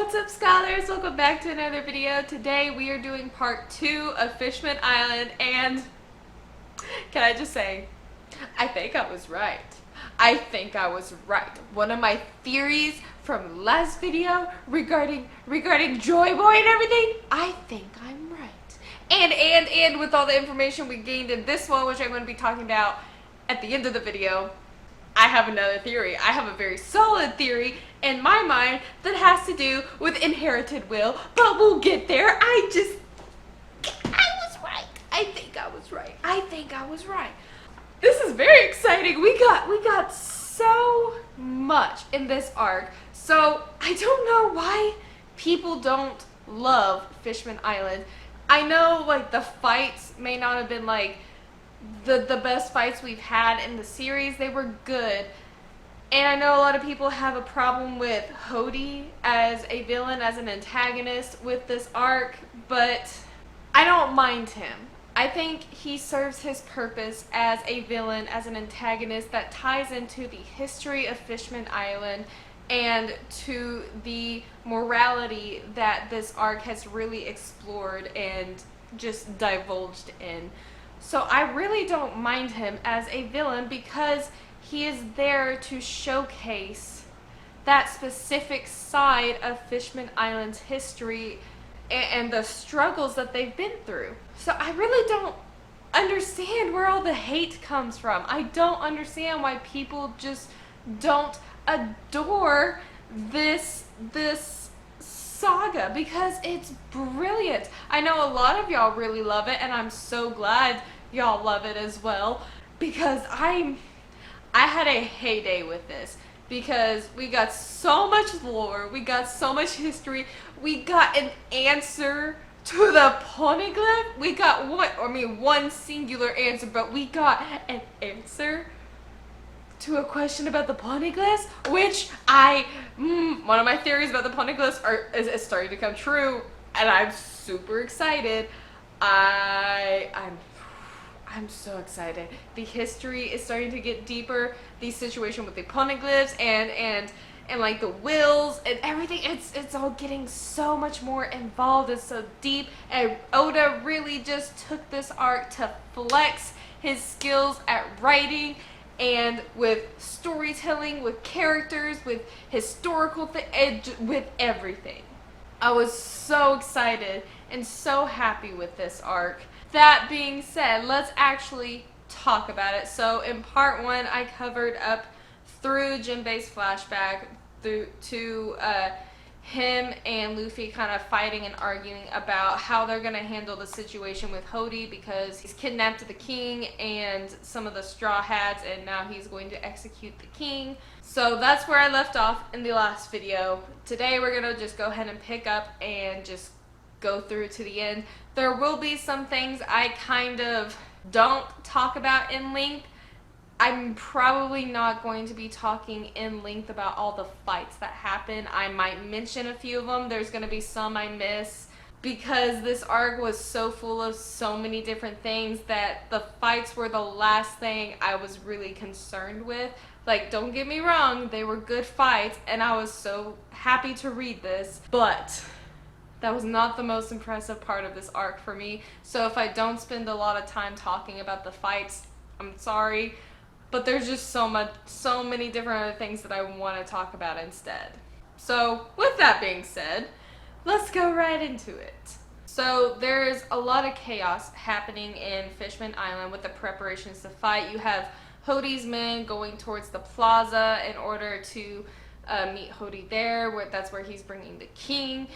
What's up, scholars? Welcome back to another video. Today we are doing part 2 of Fishman Island, and can I just say, I think I was right. I think I was right. One of my theories from last video regarding Joy Boy and everything, I think I'm right. And with all the information we gained in this one, which I'm going to be talking about at the end of the video, I have another theory. I have a very solid theory in my mind that has to do with inherited will, but we'll get there. I was right. I think I was right. I think I was right. This is very exciting. We got so much in this arc. So I don't know why people don't love Fishman Island. I know like the fights may not have been like the best fights we've had in the series. They were good. And I know a lot of people have a problem with Hody as a villain, as an antagonist with this arc, but I don't mind him. I think he serves his purpose as a villain, as an antagonist that ties into the history of Fishman Island and to the morality that this arc has really explored and just divulged in. So I really don't mind him as a villain because he is there to showcase that specific side of Fishman Island's history and the struggles that they've been through. So I really don't understand where all the hate comes from. I don't understand why people just don't adore this saga, because it's brilliant. I know a lot of y'all really love it, and I'm so glad y'all love it as well, because I had a heyday with this, because we got so much lore, we got so much history, we got an answer to the poneglyph. We got one singular answer, but we got an answer to a question about the poneglyphs, which one of my theories about the poneglyphs is starting to come true, and I'm super excited. I'm so excited. The history is starting to get deeper. The situation with the poneglyphs and like the wills and everything, it's all getting so much more involved and so deep. And Oda really just took this arc to flex his skills at writing and with storytelling, with characters, with historical with everything. I was so excited and so happy with this arc. That being said, let's actually talk about it. So in part 1, I covered up through Jinbei's flashback through to him and Luffy kind of fighting and arguing about how they're going to handle the situation with Hody, because he's kidnapped the king and some of the Straw Hats, and now he's going to execute the king. So that's where I left off in the last video. Today we're going to just go ahead and pick up and just go through to the end. There will be some things I kind of don't talk about in length. I'm probably not going to be talking in length about all the fights that happen. I might mention a few of them. There's going to be some I miss, because this arc was so full of so many different things that the fights were the last thing I was really concerned with. Like, don't get me wrong, they were good fights and I was so happy to read this, but that was not the most impressive part of this arc for me. So if I don't spend a lot of time talking about the fights, I'm sorry. But there's just so many different other things that I want to talk about instead. So with that being said, let's go right into it. So there's a lot of chaos happening in Fishman Island with the preparations to fight. You have Hody's men going towards the plaza in order to meet Hody there. That's where he's bringing the king.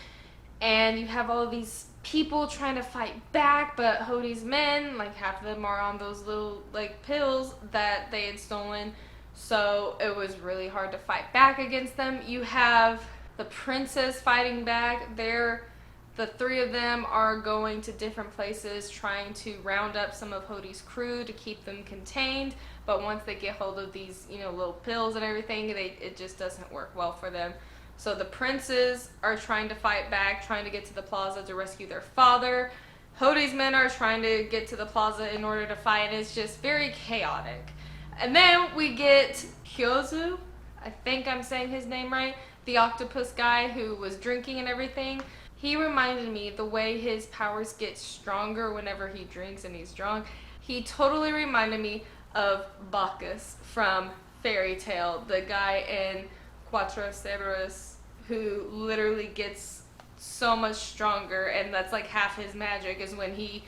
And you have all of these people trying to fight back, but Hody's men, like half of them are on those little like pills that they had stolen, so it was really hard to fight back against them. You have the princess fighting back. The three of them are going to different places trying to round up some of Hody's crew to keep them contained, but once they get hold of these, little pills and everything, it just doesn't work well for them. So the princes are trying to fight back, trying to get to the plaza to rescue their father. Hody's men are trying to get to the plaza in order to fight. It's just very chaotic. And then we get Kyozu, I think I'm saying his name right, the octopus guy who was drinking and everything. He reminded me the way his powers get stronger whenever he drinks and he's drunk. He totally reminded me of Bacchus from Fairy Tale, the guy in Cuatro Cerros who literally gets so much stronger, and that's like half his magic is when he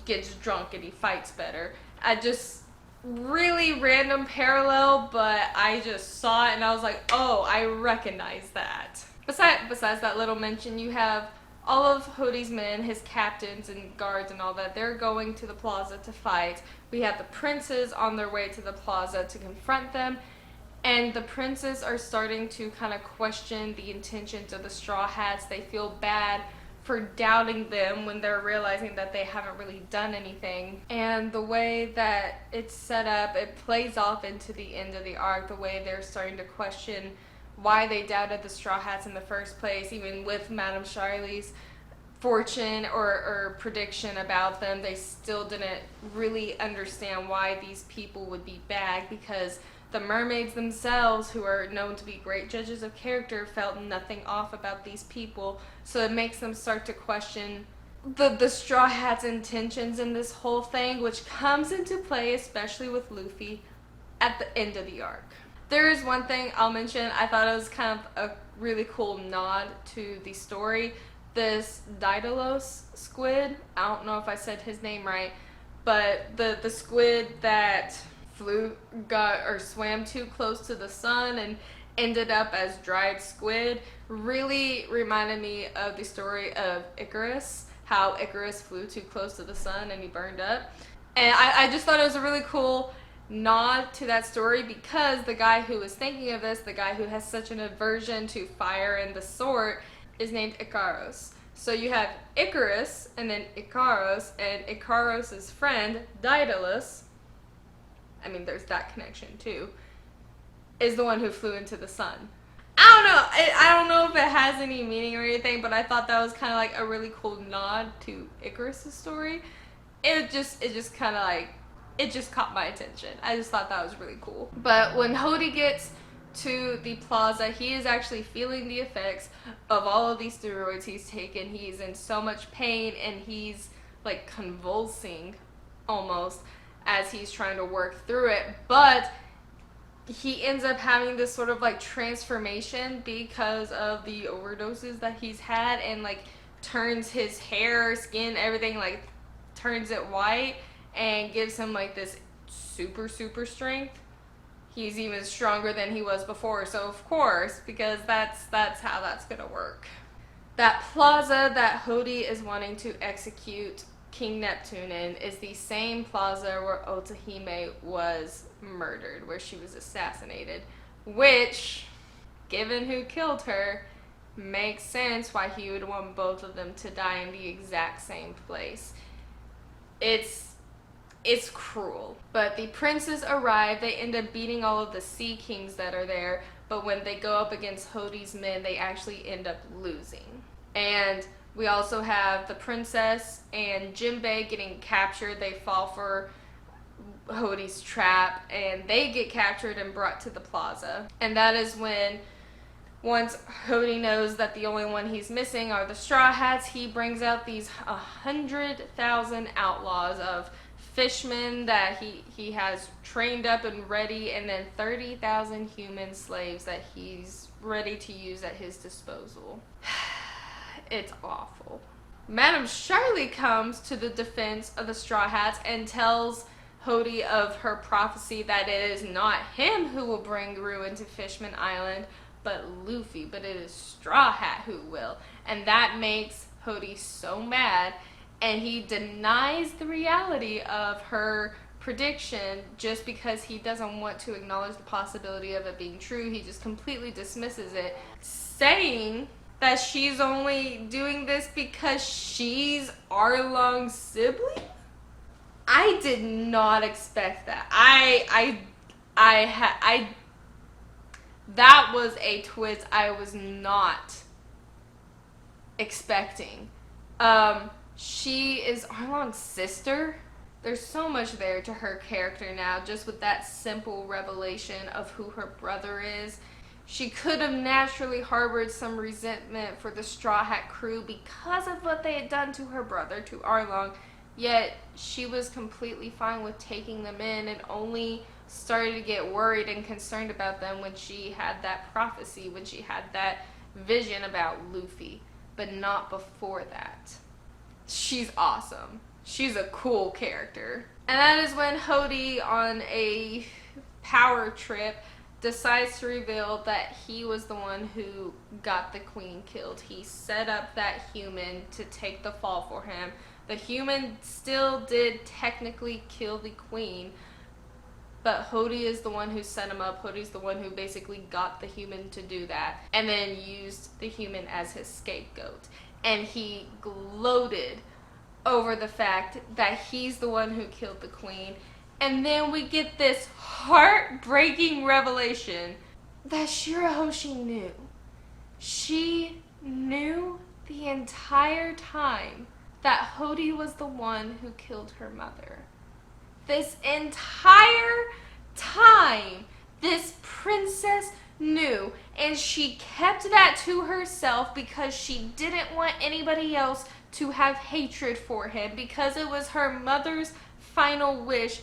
gets drunk and he fights better. I just really random parallel, but I just saw it and I was like, oh, I recognize that. Besides that little mention, you have all of Hodi's men, his captains and guards and all that. They're going to the plaza to fight. We have the princes on their way to the plaza to confront them. And the princes are starting to kind of question the intentions of the Straw Hats. They feel bad for doubting them when they're realizing that they haven't really done anything. And the way that it's set up, it plays off into the end of the arc, the way they're starting to question why they doubted the Straw Hats in the first place, even with Madame Charlie's fortune or prediction about them. They still didn't really understand why these people would be bad, because the mermaids themselves, who are known to be great judges of character, felt nothing off about these people. So it makes them start to question the Straw Hats' intentions in this whole thing, which comes into play especially with Luffy at the end of the arc. There is one thing I'll mention. I thought it was kind of a really cool nod to the story. This Daedalus squid, I don't know if I said his name right, but the squid that swam too close to the sun and ended up as dried squid really reminded me of the story of Icarus, how Icarus flew too close to the sun and he burned up. And I just thought it was a really cool nod to that story, because the guy who was thinking of this, the guy who has such an aversion to fire and the sword, is named Icaros. So you have Icarus and then Icaros, and Icaros' friend Daedalus, I mean there's that connection too, is the one who flew into the sun. I don't know if it has any meaning or anything, but I thought that was kind of like a really cool nod to Icarus' story. It just kind of like, it just caught my attention. I just thought that was really cool. But when Hody gets to the plaza, he is actually feeling the effects of all of these steroids he's taken. He's in so much pain and he's like convulsing almost as he's trying to work through it. But he ends up having this sort of like transformation because of the overdoses that he's had, and like turns his hair, skin, everything, like turns it white and gives him like this super strength. He's even stronger than he was before, so of course, because that's how that's gonna work. That plaza that Hody is wanting to execute King Neptune in is the same plaza where Otahime was murdered, where she was assassinated, which, given who killed her, makes sense why he would want both of them to die in the exact same place. It's cruel. But the princes arrive, they end up beating all of the sea kings that are there, but when they go up against Hody's men, they actually end up losing. And we also have the princess and Jinbei getting captured. They fall for Hody's trap, and they get captured and brought to the plaza. And that is when, once Hody knows that the only one he's missing are the Straw Hats, he brings out these 100,000 outlaws of Fishman that he has trained up and ready, and then 30,000 human slaves that he's ready to use at his disposal. It's awful. Madame Charlie comes to the defense of the Straw Hats and tells Hody of her prophecy that it is not him who will bring ruin to Fishman Island, but Luffy, but it is Straw Hat who will. And that makes Hody so mad, and he denies the reality of her prediction just because he doesn't want to acknowledge the possibility of it being true. He just completely dismisses it, saying that she's only doing this because she's Arlong's sibling. I did not expect that. That was a twist I was not expecting. She is Arlong's sister. There's so much there to her character now, just with that simple revelation of who her brother is. She could have naturally harbored some resentment for the Straw Hat crew because of what they had done to her brother, to Arlong, yet she was completely fine with taking them in and only started to get worried and concerned about them when she had that prophecy, when she had that vision about Luffy, but not before that. She's awesome. She's a cool character. And that is when Hody, on a power trip, decides to reveal that he was the one who got the queen killed. He set up that human to take the fall for him. The human still did technically kill the queen, but Hody is the one who set him up. Hody's the one who basically got the human to do that and then used the human as his scapegoat. And he gloated over the fact that he's the one who killed the queen. And then we get this heartbreaking revelation that Shirahoshi knew. She knew the entire time that Hody was the one who killed her mother. This entire time, this princess knew, and she kept that to herself because she didn't want anybody else to have hatred for him, because it was her mother's final wish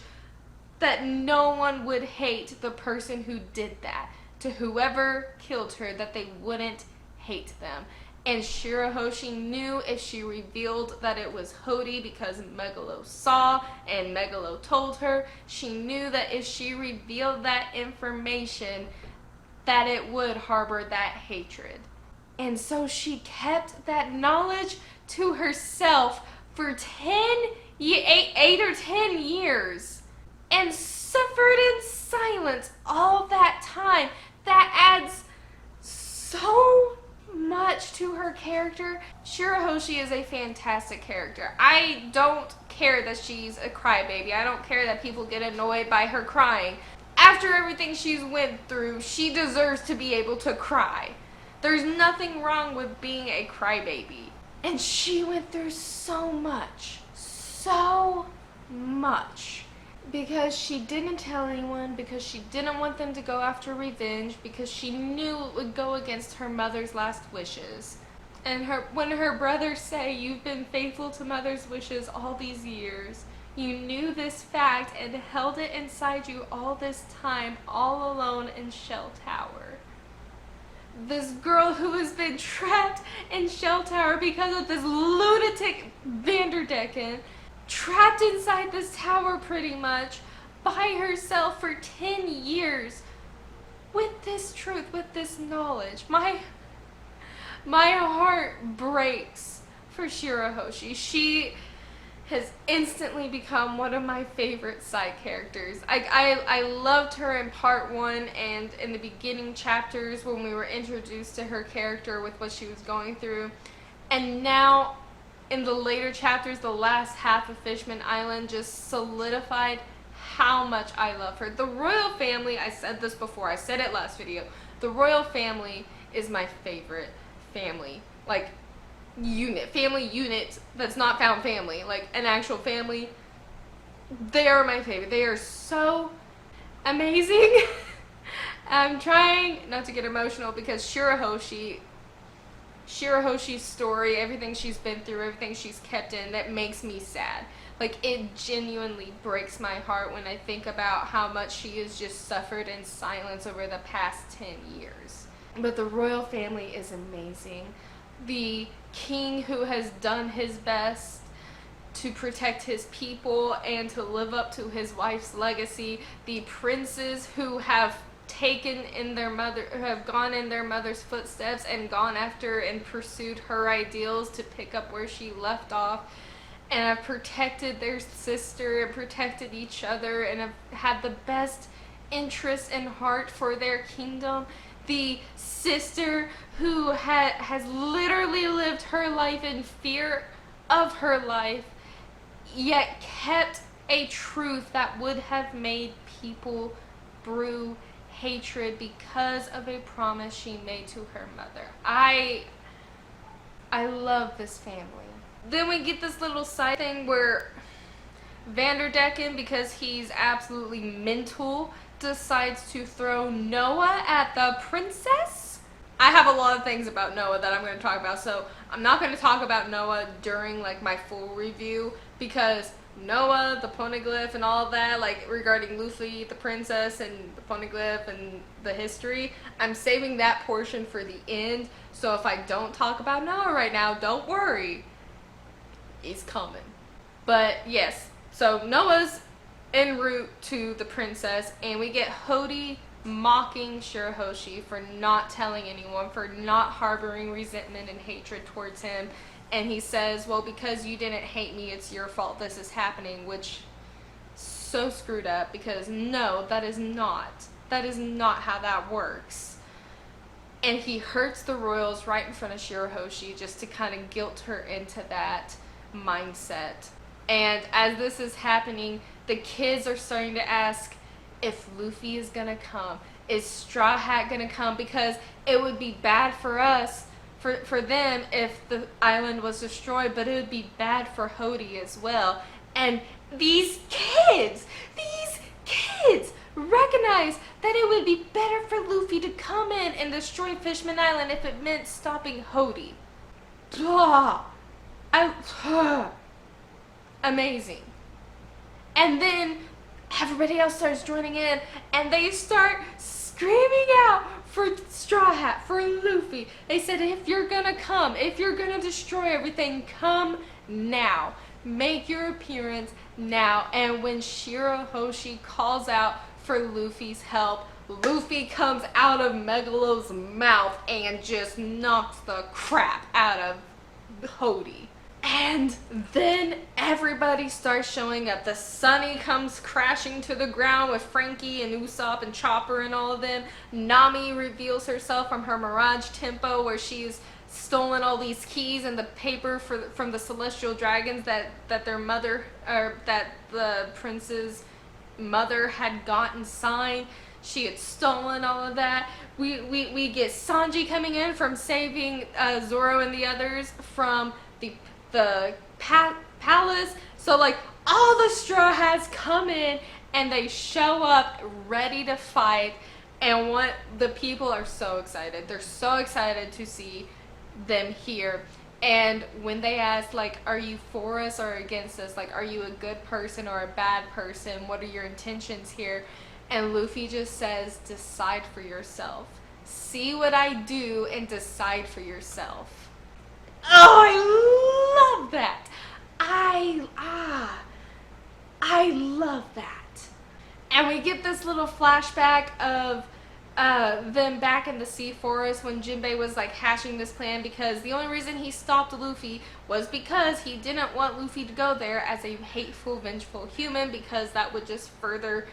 that no one would hate the person who did that. To whoever killed her, that they wouldn't hate them. And Shirahoshi knew if she revealed that it was Hody, because Megalo saw and Megalo told her, she knew that if she revealed that information, that it would harbor that hatred. And so she kept that knowledge to herself for 8 or 10 years and suffered in silence all that time. That adds so much to her character. Shirahoshi is a fantastic character. I don't care that she's a crybaby. I don't care that people get annoyed by her crying. After everything she's went through, she deserves to be able to cry. There's nothing wrong with being a crybaby. And she went through so much. So much. Because she didn't tell anyone, because she didn't want them to go after revenge, because she knew it would go against her mother's last wishes. And when her brothers say, "You've been faithful to mother's wishes all these years," you knew this fact and held it inside you all this time, all alone in Shell Tower. This girl who has been trapped in Shell Tower because of this lunatic Vanderdecken, trapped inside this tower pretty much by herself for 10 years with this truth, with this knowledge. My heart breaks for Shirahoshi. She has instantly become one of my favorite side characters. I loved her in part 1 and in the beginning chapters when we were introduced to her character with what she was going through. And now in the later chapters, the last half of Fishman Island just solidified how much I love her. The royal family, I said this before, I said it last video, the royal family is my favorite family. Like, family unit that's not found family, like an actual family. They are my favorite. They are so amazing. I'm trying not to get emotional because Shirahoshi's story, everything she's been through, everything she's kept in, that makes me sad. Like, it genuinely breaks my heart when I think about how much she has just suffered in silence over the past 10 years. But the royal family is amazing. The king who has done his best to protect his people and to live up to his wife's legacy. The princes who have gone in their mother's footsteps and gone after and pursued her ideals to pick up where she left off, and have protected their sister and protected each other and have had the best interest and heart for their kingdom. The sister who has literally lived her life in fear of her life, yet kept a truth that would have made people brew hatred because of a promise she made to her mother. I love this family. Then we get this little side thing where Vanderdecken, because he's absolutely mental, decides to throw Noah at the princess. I have a lot of things about Noah that I'm going to talk about, so I'm not going to talk about Noah during like my full review, because Noah, the poneglyph, and all of that, like regarding Luffy, the princess, and the poneglyph, and the history, I'm saving that portion for the end. So if I don't talk about Noah right now, don't worry, he's coming. But yes, so Noah's en route to the princess, and we get Hody mocking Shirahoshi for not telling anyone, for not harboring resentment and hatred towards him. And he says, well, because you didn't hate me, it's your fault this is happening, which so screwed up, because no, that is not how that works. And he hurts the royals right in front of Shirahoshi just to kind of guilt her into that mindset. And as this is happening, the kids are starting to ask if Luffy is gonna come. Is Straw Hat gonna come? Because it would be bad for us, for them, if the island was destroyed, but it would be bad for Hody as well. And these kids recognize that it would be better for Luffy to come in and destroy Fishman Island if it meant stopping Hody. Amazing. And then everybody else starts joining in, and they start screaming out for Straw Hat, for Luffy. They said, if you're gonna come, if you're gonna destroy everything, come now. Make your appearance now. And when Shirahoshi calls out for Luffy's help, Luffy comes out of Megalo's mouth and just knocks the crap out of Hody. And then everybody starts showing up. The Sunny comes crashing to the ground with Frankie and Usopp and Chopper and all of them. Nami reveals herself from her Mirage Tempo, where she's stolen all these keys and the paper from the Celestial Dragons that their mother, or that the prince's mother had gotten signed. She had stolen all of that. We get Sanji coming in from saving Zoro and the others from the palace. So like all the Straw Hats come in and they show up ready to fight, and what the people are so excited. They're so excited to see them here. And when they ask, like, are you for us or against us? Like, are you a good person or a bad person? What are your intentions here? And Luffy just says, decide for yourself. See what I do and decide for yourself. Oh, I love that. I love that. And we get this little flashback of them back in the Sea Forest when Jinbei was like hashing this plan, because the only reason he stopped Luffy was because he didn't want Luffy to go there as a hateful, vengeful human, because that would just further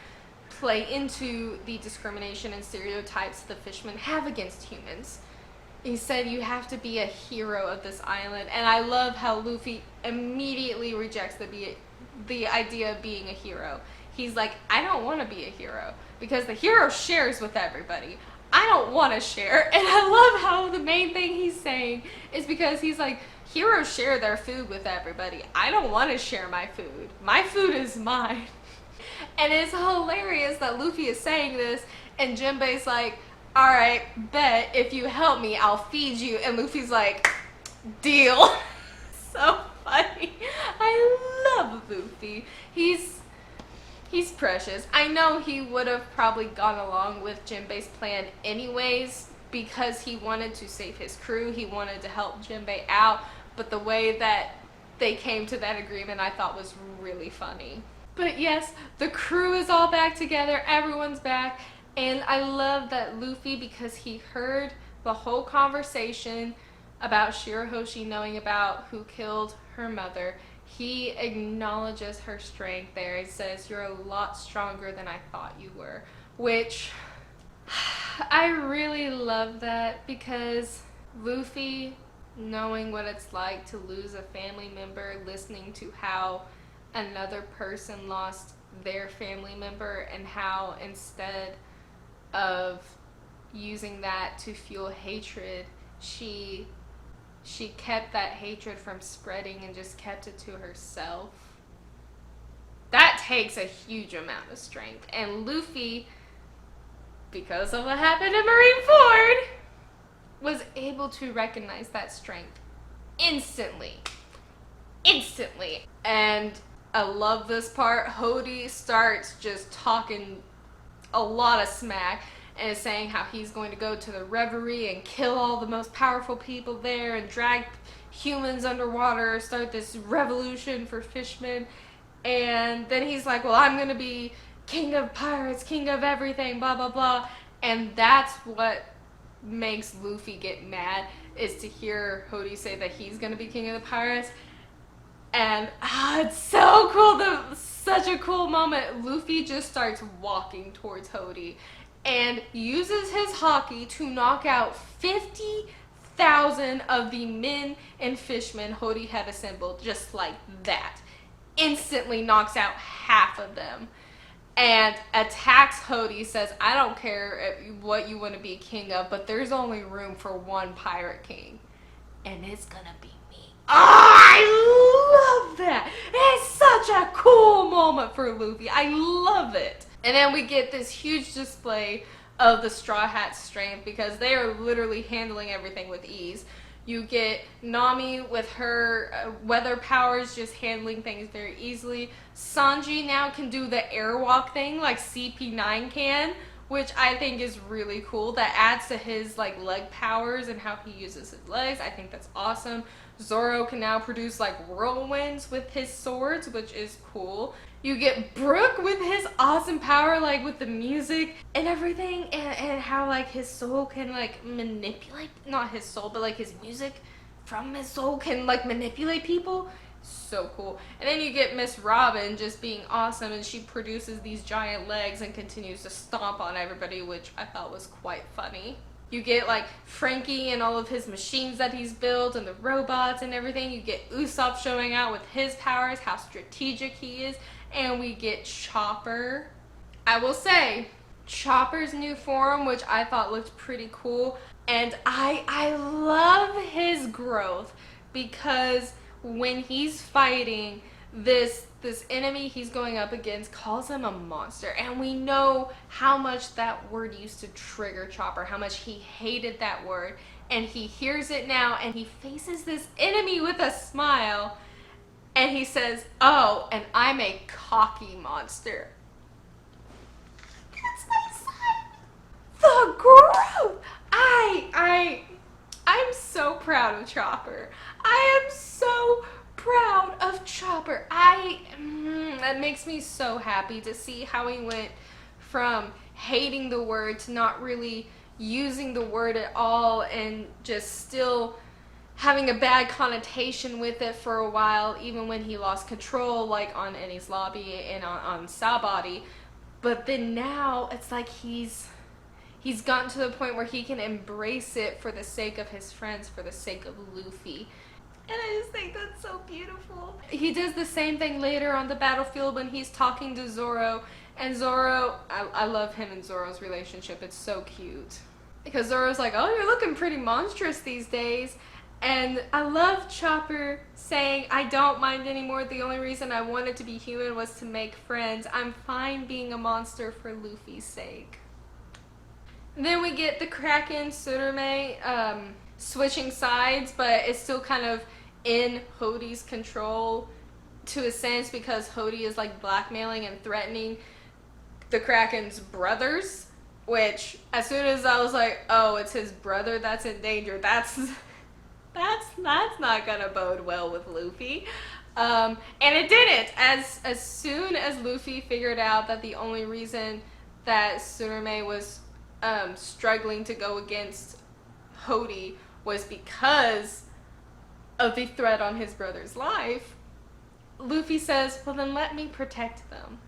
play into the discrimination and stereotypes the Fishmen have against humans. He said you have to be a hero of this island, and I love how Luffy immediately rejects the idea of being a hero. He's like, I don't want to be a hero, because the hero shares with everybody. I don't want to share. And I love how the main thing he's saying is, because he's like, heroes share their food with everybody. I don't want to share my food. My food is mine. And it's hilarious that Luffy is saying this, and Jinbei's like, alright, bet, if you help me, I'll feed you. And Luffy's like, deal. So funny. I love Luffy. He's precious. I know he would have probably gone along with Jinbei's plan anyways, because he wanted to save his crew. He wanted to help Jinbei out. But the way that they came to that agreement, I thought was really funny. But yes, the crew is all back together. Everyone's back. And I love that Luffy, because he heard the whole conversation about Shirahoshi knowing about who killed her mother, he acknowledges her strength there. He says, you're a lot stronger than I thought you were. Which, I really love that, because Luffy, knowing what it's like to lose a family member, listening to how another person lost their family member, and how instead of using that to fuel hatred, she kept that hatred from spreading and just kept it to herself. That takes a huge amount of strength. And Luffy because of what happened in Marineford, was able to recognize that strength instantly. Instantly. And I love this part. Hody starts just talking a lot of smack and is saying how he's going to go to the reverie and kill all the most powerful people there and drag humans underwater, start this revolution for Fishman. And then he's like, well, I'm gonna be king of pirates, king of everything, blah blah blah. And that's what makes Luffy get mad, is to hear Hody say that he's gonna be king of the pirates. And it's so cool, such a cool moment. Luffy just starts walking towards Hody and uses his haki to knock out 50,000 of the men and fishmen Hody had assembled, just like that. Instantly knocks out half of them and attacks Hody. Says, I don't care what you want to be king of, but there's only room for one pirate king, and it's gonna be me. Oh, I love that. It's such a cool moment for Luffy. I love it. And then we get this huge display of the Straw Hat's strength, because they are literally handling everything with ease. You get Nami with her weather powers just handling things very easily. Sanji now can do the airwalk thing like CP9 can, which I think is really cool. That adds to his like leg powers and how he uses his legs. I think that's awesome. Zoro can now produce like whirlwinds with his swords, which is cool. You get Brook with his awesome power, like with the music and everything, and how like his soul can like manipulate, not his soul, but like his music from his soul can like manipulate people. So cool. And then you get Miss Robin just being awesome, and she produces these giant legs and continues to stomp on everybody, which I thought was quite funny. You get like Frankie and all of his machines that he's built and the robots and everything. You get Usopp showing out with his powers, how strategic he is. And we get Chopper. I will say, Chopper's new form, which I thought looked pretty cool. And I love his growth, because when he's fighting this enemy he's going up against calls him a monster, and we know how much that word used to trigger Chopper, how much he hated that word, and he hears it now and he faces this enemy with a smile, and he says, oh, and I'm a cocky monster. That's my son. The growth. I'm so proud of Chopper. I am so proud of Chopper. That makes me so happy to see how he went from hating the word to not really using the word at all, and just still having a bad connotation with it for a while, even when he lost control, like on Enies Lobby and on Sabaody. But then now it's like he's gotten to the point where he can embrace it for the sake of his friends, for the sake of Luffy. And I just think that's so beautiful. He does the same thing later on the battlefield when he's talking to Zoro. And Zoro, I love him and Zoro's relationship. It's so cute. Because Zoro's like, oh, you're looking pretty monstrous these days. And I love Chopper saying, I don't mind anymore. The only reason I wanted to be human was to make friends. I'm fine being a monster for Luffy's sake. And then we get the Kraken, Tsurame, switching sides, but it's still kind of in Hody's control to a sense, because Hody is like blackmailing and threatening the Kraken's brothers, which as soon as I was like, oh, it's his brother that's in danger, that's not gonna bode well with Luffy. And it didn't. As soon as Luffy figured out that the only reason that Tsurame was struggling to go against Hody was because of the threat on his brother's life, Luffy says, well then let me protect them.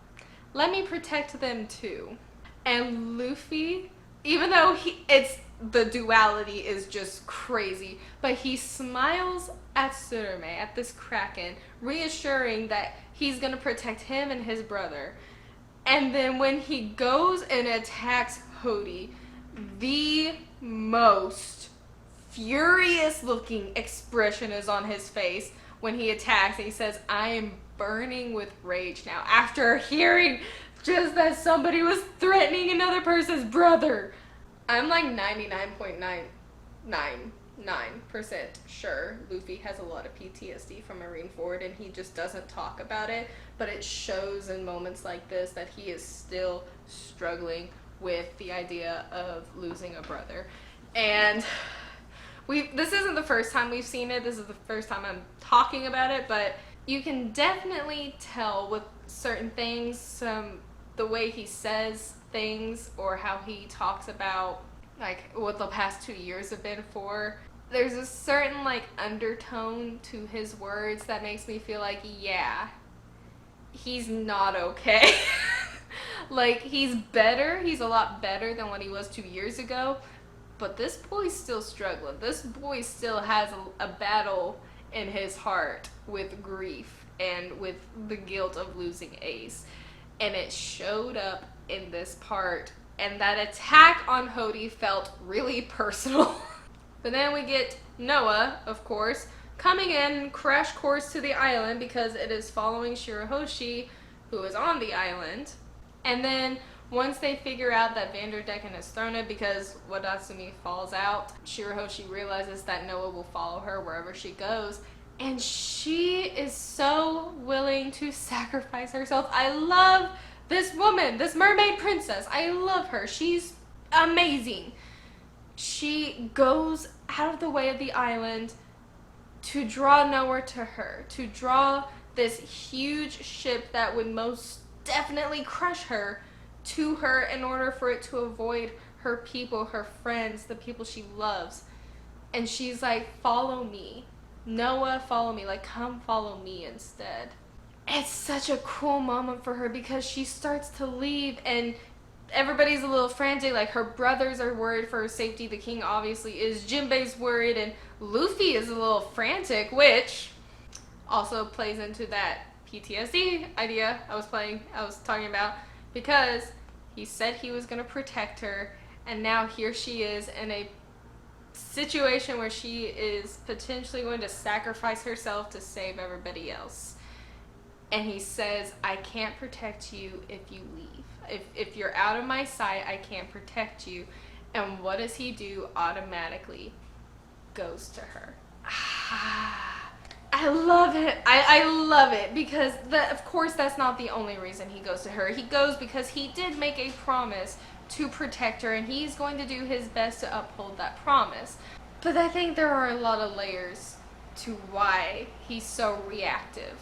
Let me protect them too. And Luffy, even though the duality is just crazy, but he smiles at Tsurame, at this Kraken, reassuring that he's gonna protect him and his brother. And then when he goes and attacks Hody, the most furious looking expression is on his face when he attacks, and he says, I am burning with rage now, after hearing just that somebody was threatening another person's brother. I'm like 99.999% sure Luffy has a lot of PTSD from Marineford and he just doesn't talk about it, but it shows in moments like this that he is still struggling with the idea of losing a brother. And this isn't the first time we've seen it, this is the first time I'm talking about it, but you can definitely tell with certain things, the way he says things or how he talks about like what the past 2 years have been for. There's a certain like undertone to his words that makes me feel like, yeah, he's not okay. Like, he's a lot better than what he was 2 years ago, but this boy's still struggling. This boy still has a battle in his heart with grief and with the guilt of losing Ace. And it showed up in this part, and that attack on Hody felt really personal. But then we get Noah, of course, coming in, crash course to the island because it is following Shirahoshi, who is on the island. And then once they figure out that Vanderdecken has thrown it because Wadatsumi falls out, Shirahoshi realizes that Noah will follow her wherever she goes. And she is so willing to sacrifice herself. I love this woman, this mermaid princess. I love her. She's amazing. She goes out of the way of the island to draw Noah to her, to draw this huge ship that would most definitely crush her to her in order for it to avoid her people, her friends, the people she loves. And she's like, follow me. Noah, follow me. Like, come follow me instead. It's such a cool moment for her because she starts to leave and everybody's a little frantic. Like, her brothers are worried for her safety. The king obviously is. Jinbei's worried and Luffy is a little frantic, which also plays into that PTSD idea I was talking about, because he said he was going to protect her, and now here she is in a situation where she is potentially going to sacrifice herself to save everybody else. And he says, I can't protect you if you leave. If you're out of my sight, I can't protect you. And what does he do? Automatically goes to her. I love it. I love it because, of course, that's not the only reason he goes to her. He goes because he did make a promise to protect her, and he's going to do his best to uphold that promise. But I think there are a lot of layers to why he's so reactive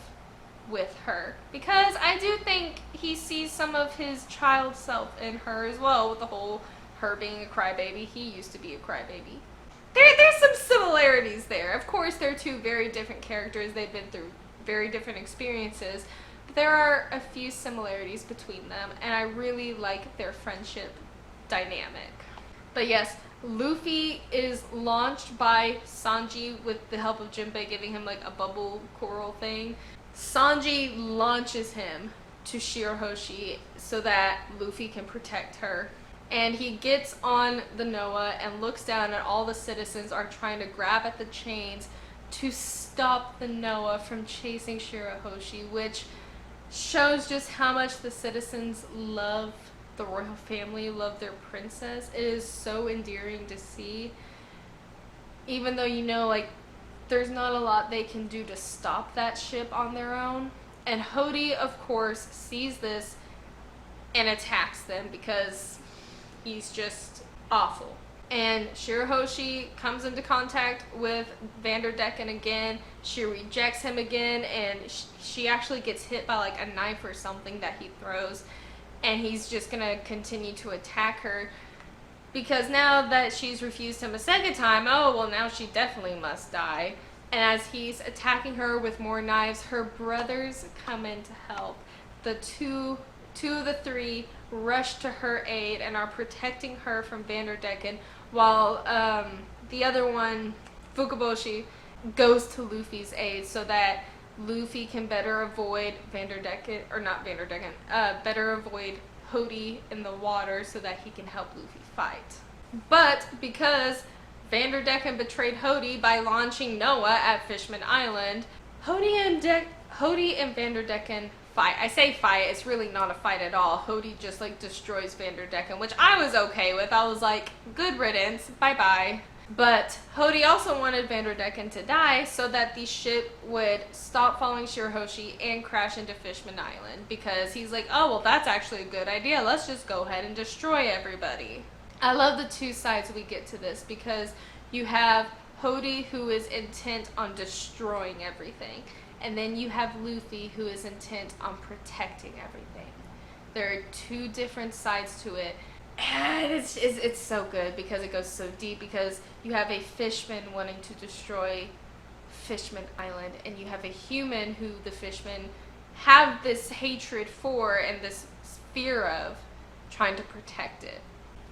with her, because I do think he sees some of his child self in her as well, with the whole her being a crybaby. He used to be a crybaby. There's some similarities there. Of course, they're two very different characters. They've been through very different experiences. But there are a few similarities between them, and I really like their friendship dynamic. But yes, Luffy is launched by Sanji with the help of Jinbei giving him like a bubble coral thing. Sanji launches him to Shirahoshi so that Luffy can protect her. And he gets on the Noah and looks down, and all the citizens are trying to grab at the chains to stop the Noah from chasing Shirahoshi, which shows just how much the citizens love the royal family, love their princess. It is so endearing to see, even though, you know, like, there's not a lot they can do to stop that ship on their own. And Hody, of course, sees this and attacks them because he's just awful. And Shirahoshi comes into contact with Vanderdecken again. She rejects him again, and she actually gets hit by like a knife or something that he throws. And he's just gonna continue to attack her because now that she's refused him a second time, oh, well, now she definitely must die. And as he's attacking her with more knives, her brothers come in to help. The two of the three rush to her aid and are protecting her from Vanderdecken, while the other one, Fukaboshi, goes to Luffy's aid so that Luffy can better avoid better avoid Hody in the water so that he can help Luffy fight. But because Vanderdecken betrayed Hody by launching Noah at Fishman Island, Hody and Vanderdecken fight. I say fight, it's really not a fight at all. Hody just like destroys Vanderdecken, which I was okay with. I was like, good riddance, bye-bye. But Hody also wanted Vanderdecken to die so that the ship would stop following Shirahoshi and crash into Fishman Island, because he's like, oh, well, that's actually a good idea. Let's just go ahead and destroy everybody. I love the two sides we get to this, because you have Hody, who is intent on destroying everything, and then you have Luffy, who is intent on protecting everything. There are two different sides to it. And it's so good because it goes so deep, because you have a Fishman wanting to destroy Fishman Island, and you have a human who the Fishmen have this hatred for and this fear of, trying to protect it.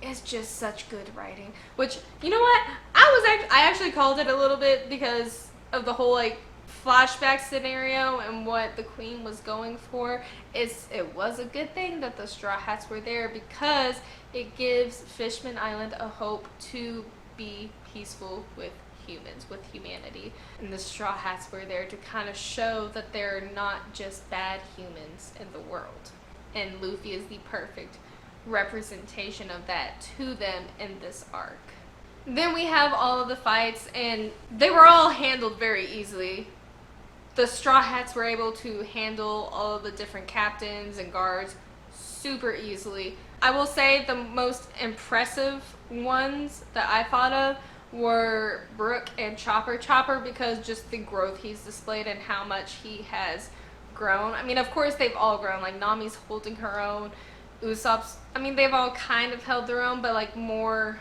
It's just such good writing. Which, you know what? I actually called it a little bit because of the whole like flashback scenario and what the Queen was going for. It was a good thing that the Straw Hats were there, because it gives Fishman Island a hope to be peaceful with humans, with humanity. And the Straw Hats were there to kind of show that they're not just bad humans in the world. And Luffy is the perfect representation of that to them in this arc. Then we have all of the fights, and they were all handled very easily. The Straw Hats were able to handle all of the different captains and guards super easily. I will say the most impressive ones that I thought of were Brook and Chopper. Chopper, because just the growth he's displayed and how much he has grown. I mean, of course they've all grown. Like, Nami's holding her own. Usopp's, I mean, they've all kind of held their own, but like more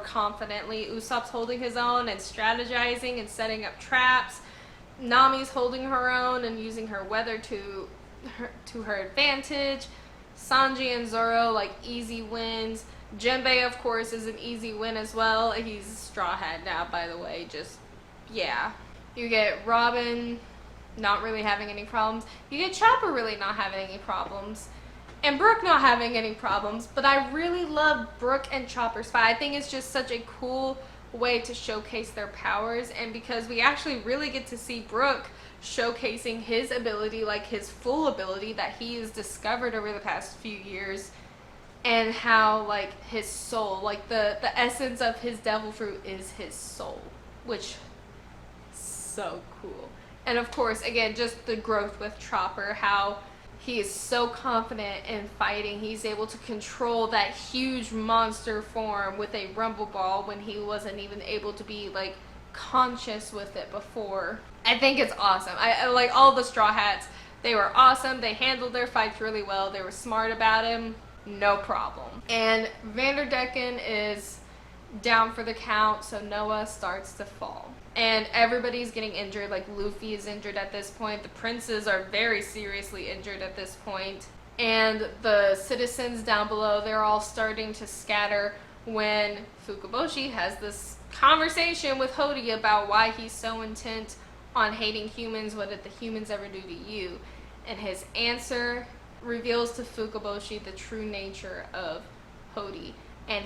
confidently. Usopp's holding his own and strategizing and setting up traps. Nami's holding her own and using her weather to her advantage. Sanji and Zoro, like, easy wins. Jinbei, of course, is an easy win as well. He's a Straw Hat now, by the way. Just, yeah. You get Robin not really having any problems. You get Chopper really not having any problems. And Brook not having any problems. But I really love Brook and Chopper's fight. I think it's just such a cool way to showcase their powers, and because we actually really get to see Brook showcasing his ability, like his full ability that he has discovered over the past few years, and how like his soul, like the essence of his devil fruit is his soul, which is so cool. And of course, again, just the growth with Chopper, how he is so confident in fighting. He's able to control that huge monster form with a rumble ball when he wasn't even able to be like conscious with it before. I think it's awesome. I like all the Straw Hats. They were awesome. They handled their fights really well. They were smart about him. No problem. And Vanderdecken is down for the count, so Noah starts to fall. And everybody's getting injured. Like, Luffy is injured at this point. The princes are very seriously injured at this point. And the citizens down below, they're all starting to scatter when Fukaboshi has this conversation with Hody about why he's so intent on hating humans. What did the humans ever do to you? And his answer reveals to Fukaboshi the true nature of Hody. And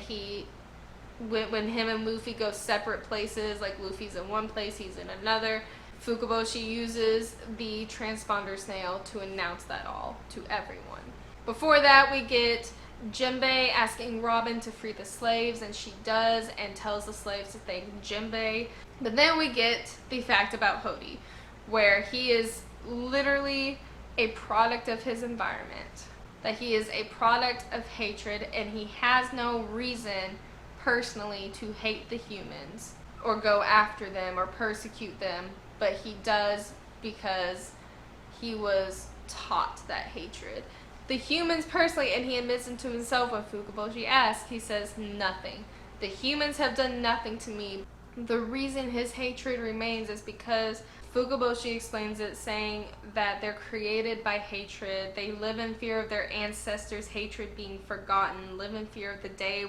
when him and Luffy go separate places, like Luffy's in one place, he's in another, Fukaboshi uses the transponder snail to announce that all to everyone. Before that, we get Jinbei asking Robin to free the slaves, and she does, and tells the slaves to thank Jinbei. But then we get the fact about Hody, where he is literally a product of his environment, that he is a product of hatred, and he has no reason personally to hate the humans or go after them or persecute them, but he does because he was taught that hatred. The humans personally, and he admits it to himself when Fukaboshi asks, he says nothing. The humans have done nothing to me. The reason his hatred remains is because Fukaboshi explains it, saying that they're created by hatred. They live in fear of their ancestors' hatred being forgotten, live in fear of the day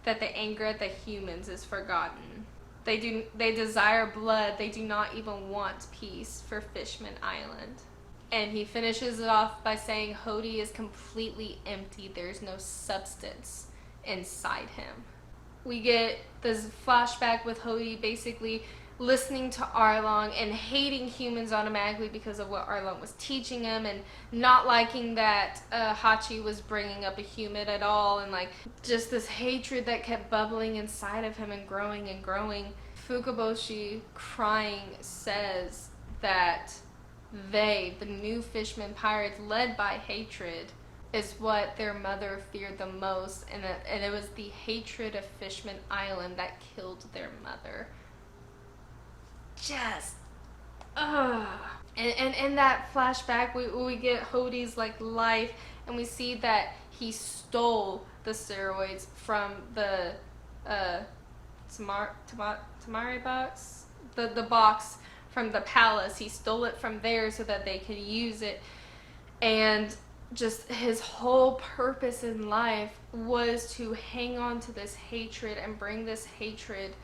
that the anger at the humans is forgotten. They desire blood. They do not even want peace for Fishman Island. And he finishes it off by saying Hody is completely empty. There's no substance inside him. We get this flashback with Hody basically listening to Arlong and hating humans automatically because of what Arlong was teaching him, and not liking that Hachi was bringing up a human at all, and like just this hatred that kept bubbling inside of him and growing and growing. Fukaboshi, crying, says that they, the new Fishman pirates led by hatred, is what their mother feared the most, and it was the hatred of Fishman Island that killed their mother. Just, and in that flashback, we get Hodi's like life, and we see that he stole the steroids from the Tamari box, the box from the palace. He stole it from there so that they could use it, and just his whole purpose in life was to hang on to this hatred and bring this hatred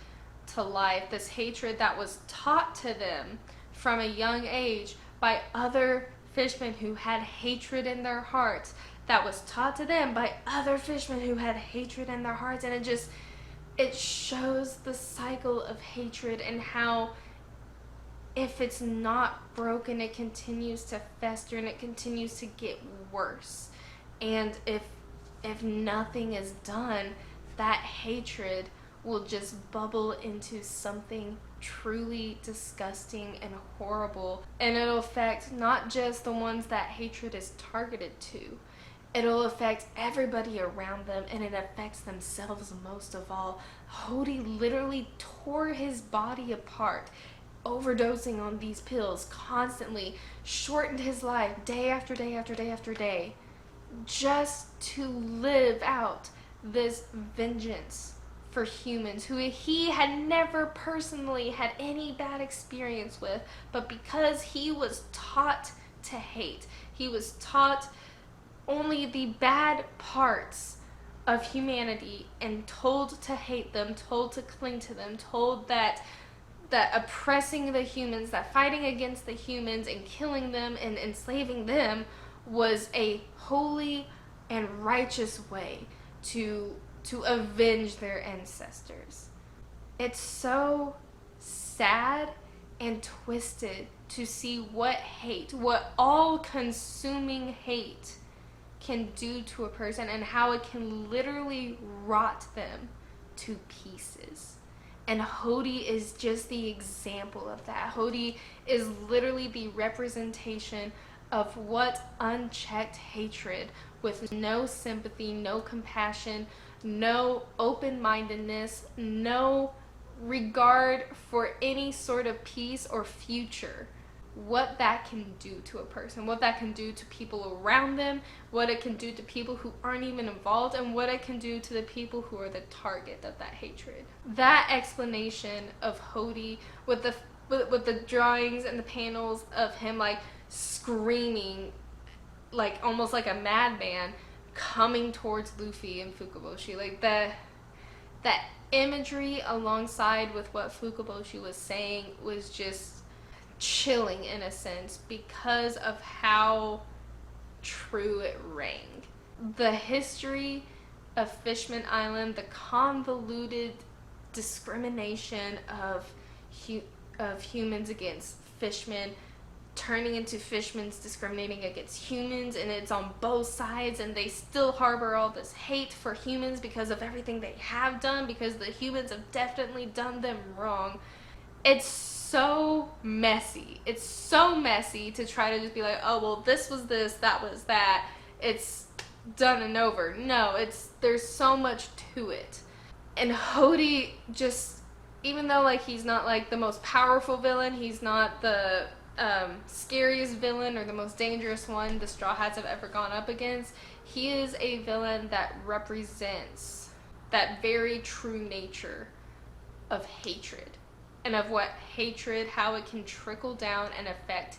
to life, this hatred that was taught to them from a young age by other fishmen who had hatred in their hearts, that was taught to them by other fishmen who had hatred in their hearts. And it shows the cycle of hatred, and how if it's not broken, it continues to fester and it continues to get worse. And if nothing is done, that hatred will just bubble into something truly disgusting and horrible. And it'll affect not just the ones that hatred is targeted to, it'll affect everybody around them, and it affects themselves most of all. Hody literally tore his body apart, overdosing on these pills constantly, shortened his life day after day after day after day, just to live out this vengeance for humans who he had never personally had any bad experience with, but because he was taught to hate, he was taught only the bad parts of humanity and told to hate them, told to cling to them, told that oppressing the humans, that fighting against the humans and killing them and enslaving them was a holy and righteous way to avenge their ancestors. It's so sad and twisted to see what hate, what all-consuming hate can do to a person, and how it can literally rot them to pieces. And Hody is just the example of that. Hody is literally the representation of what unchecked hatred, with no sympathy, no compassion, no open-mindedness, no regard for any sort of peace or future, what that can do to a person, what that can do to people around them, what it can do to people who aren't even involved, and what it can do to the people who are the target of that hatred. That explanation of Hody, with the drawings and the panels of him like screaming, like almost like a madman, coming towards Luffy and Fukaboshi, like that imagery alongside with what Fukaboshi was saying was just chilling in a sense, because of how true it rang. The history of Fishman Island, the convoluted discrimination of humans against fishmen, turning into fishmen's discriminating against humans, and it's on both sides, and they still harbor all this hate for humans because of everything they have done, because the humans have definitely done them wrong. It's so messy. It's so messy to try to just be like, oh, well, this was this, that was that. It's done and over. No, there's so much to it. And Hody just, even though like he's not like the most powerful villain, he's not the scariest villain or the most dangerous one the Straw Hats have ever gone up against, he is a villain that represents that very true nature of hatred, and of what hatred, how it can trickle down and affect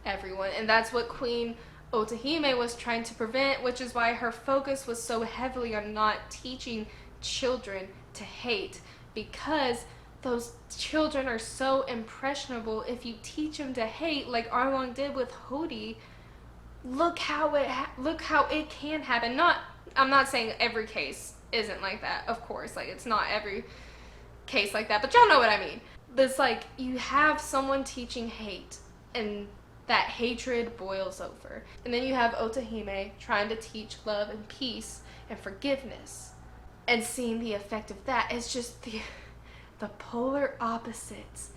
everyone. And that's what Queen Otahime was trying to prevent, which is why her focus was so heavily on not teaching children to hate, because those children are so impressionable. If you teach them to hate, like Arlong did with Hody, look how it can happen. I'm not saying every case isn't like that, of course, like it's not every case like that, but y'all know what I mean. this, like, you have someone teaching hate, and that hatred boils over. And then you have Otahime trying to teach love and peace and forgiveness, and seeing the effect of that. It's just the polar opposites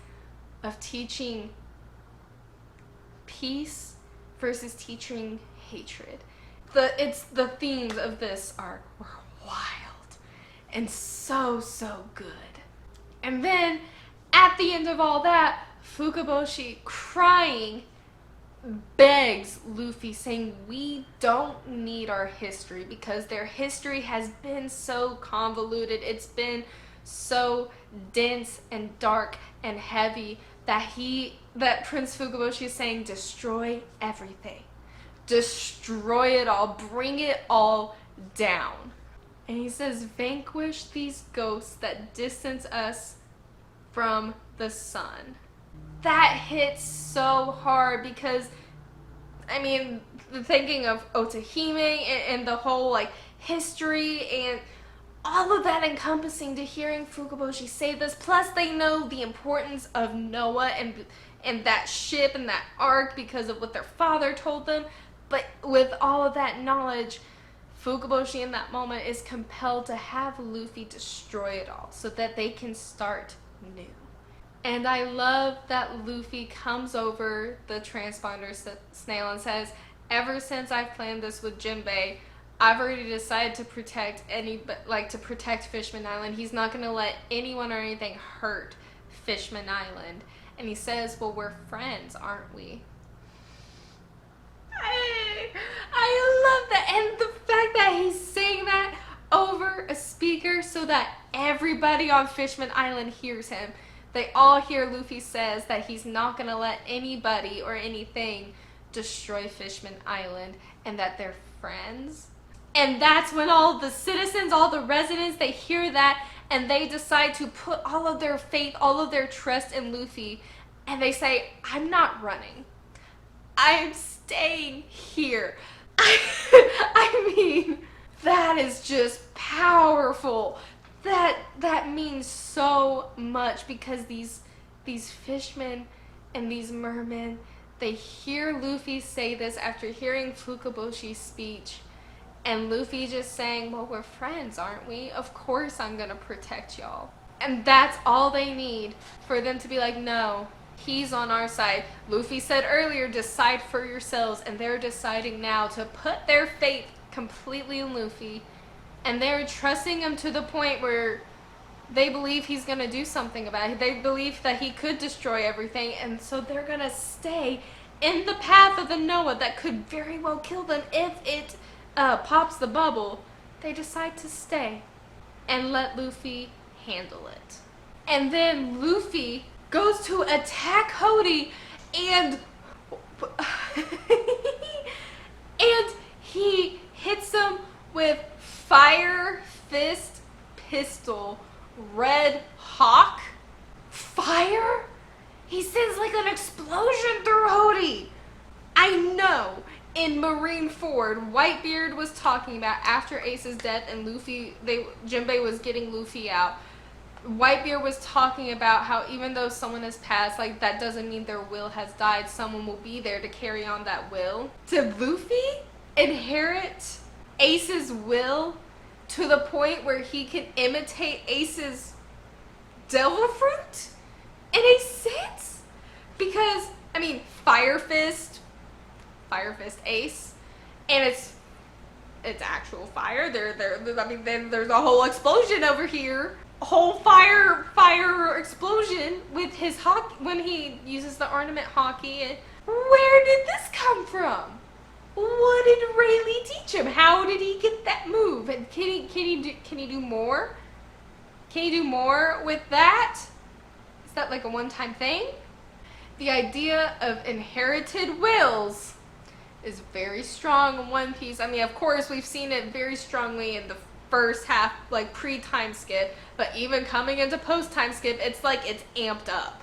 of teaching peace versus teaching hatred. The themes of this arc were wild and so good. And then at the end of all that, Fukaboshi, crying, begs Luffy, saying, we don't need our history, because their history has been so convoluted, it's been so dense and dark and heavy, that Prince Fukaboshi is saying, destroy everything. Destroy it all. Bring it all down. And he says, vanquish these ghosts that distance us from the sun. That hits so hard, because, I mean, the thinking of Otahime and the whole, like, history and all of that encompassing to hearing Fukaboshi say this, plus they know the importance of Noah and that ship and that arc because of what their father told them. But with all of that knowledge, Fukaboshi in that moment is compelled to have Luffy destroy it all so that they can start new. And I love that Luffy comes over the transponder snail and says, ever since I've planned this with Jinbei, I've already decided to protect Fishman Island. He's not going to let anyone or anything hurt Fishman Island. And he says, well, we're friends, aren't we? I love that. And the fact that he's saying that over a speaker so that everybody on Fishman Island hears him. They all hear Luffy says that he's not going to let anybody or anything destroy Fishman Island, and that they're friends. And that's when all the citizens, all the residents, they hear that, and they decide to put all of their faith, all of their trust in Luffy, and they say, I'm not running. I'm staying here. I mean, that is just powerful. That means so much, because these fishmen and these mermen, they hear Luffy say this after hearing Fukaboshi's speech, and Luffy just saying, well, we're friends, aren't we? Of course I'm gonna protect y'all. And that's all they need for them to be like, no, he's on our side. Luffy said earlier, decide for yourselves, and they're deciding now to put their faith completely in Luffy. And they're trusting him to the point where they believe he's going to do something about it. They believe that he could destroy everything, and so they're going to stay in the path of the Noah that could very well kill them if it pops the bubble. They decide to stay and let Luffy handle it. And then Luffy goes to attack Hody, and and he hits him with Fire Fist Pistol Red Hawk. Fire? He sends like an explosion through Hody. I know in Marineford, Whitebeard was talking about after Ace's death and Jinbei was getting Luffy out. Whitebeard was talking about how even though someone has passed, like, that doesn't mean their will has died. Someone will be there to carry on that will. Did Luffy inherit Ace's will to the point where he can imitate Ace's devil fruit in a sense? Because, I mean, Fire Fist Ace, and it's actual fire. I mean, then there's a whole explosion over here. A whole fire explosion with his hockey, when he uses the ornament hockey. Where did this come from? What did Rayleigh teach him? How did he get that move? And can he do more? Can he do more with that? Is that like a one-time thing? The idea of inherited wills is very strong in One Piece. I mean, of course, we've seen it very strongly in the first half, like pre-time skip, but even coming into post-time skip, it's like it's amped up.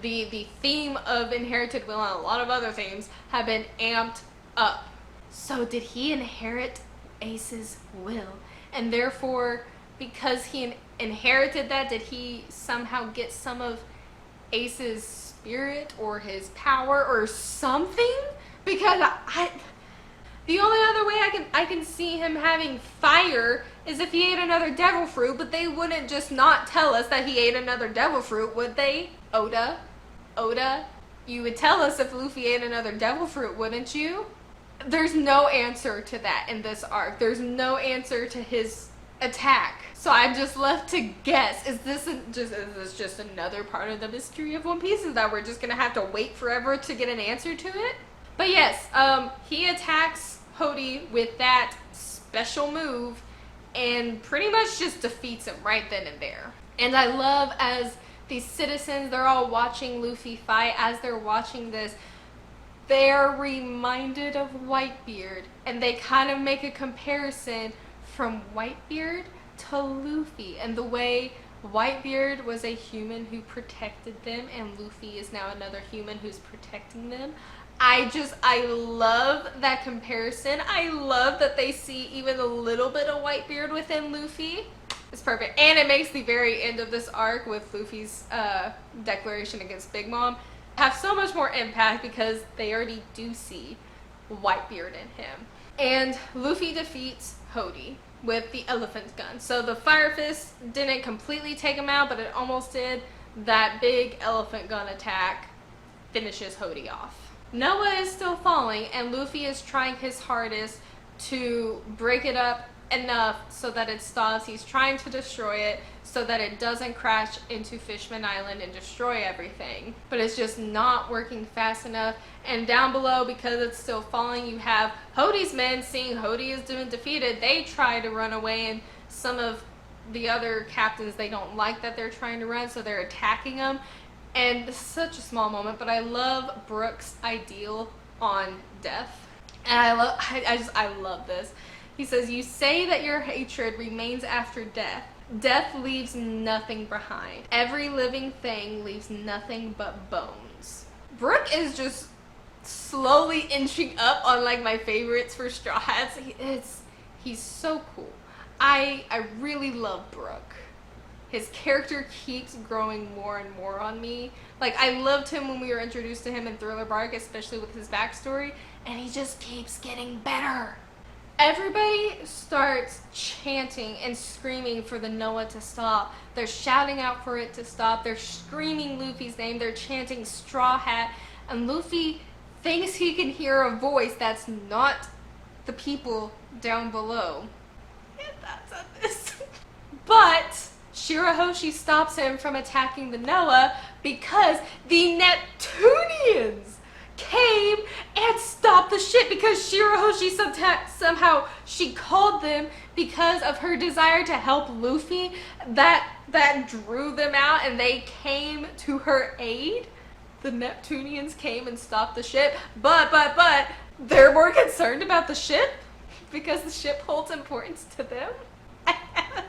The theme of inherited will and a lot of other themes have been amped up. So did he inherit Ace's will? And therefore, because he inherited that, did he somehow get some of Ace's spirit or his power or something, because the only other way I can see him having fire is if he ate another devil fruit, but they wouldn't just not tell us that he ate another devil fruit, would they? Oda, you would tell us if Luffy ate another devil fruit, wouldn't you? There's no answer to that in this arc. There's no answer to his attack. So I'm just left to guess. Is this just another part of the mystery of One Piece? Is that we're just gonna have to wait forever to get an answer to it? But yes, he attacks Hody with that special move and pretty much just defeats him right then and there. And I love as these citizens, they're all watching Luffy fight. As they're watching this, they're reminded of Whitebeard, and they kind of make a comparison from Whitebeard to Luffy, and the way Whitebeard was a human who protected them, and Luffy is now another human who's protecting them. I love that comparison. I love that they see even a little bit of Whitebeard within Luffy. It's perfect. And it makes the very end of this arc with Luffy's declaration against Big Mom have so much more impact because they already do see Whitebeard in him. And Luffy defeats Hody with the elephant gun. So the Fire Fist didn't completely take him out, but it almost did. That big elephant gun attack finishes Hody off. Noah is still falling, and Luffy is trying his hardest to break it up enough so that it stops. He's trying to destroy it so that it doesn't crash into Fishman Island and destroy everything. But it's just not working fast enough. And down below, because it's still falling, you have Hody's men seeing Hody is being defeated. They try to run away, and some of the other captains, they don't like that they're trying to run, so they're attacking them. And this is such a small moment, but I love Brook's ideal on death. And I love this. He says, "You say that your hatred remains after death. Death leaves nothing behind. Every living thing leaves nothing but bones." Brook is just slowly inching up on like my favorites for Straw Hats. He's so cool. I really love Brook. His character keeps growing more and more on me. Like, I loved him when we were introduced to him in Thriller Bark, especially with his backstory, and he just keeps getting better. Everybody starts chanting and screaming for the Noah to stop. They're shouting out for it to stop. They're screaming Luffy's name. They're chanting Straw Hat. And Luffy thinks he can hear a voice that's not the people down below. And that's on this. But Shirahoshi stops him from attacking the Noah because the Neptunians came and stopped the ship, because Shirahoshi somehow she called them because of her desire to help Luffy, that drew them out, and they came to her aid. The Neptunians came and stopped the ship, but they're more concerned about the ship because the ship holds importance to them. I have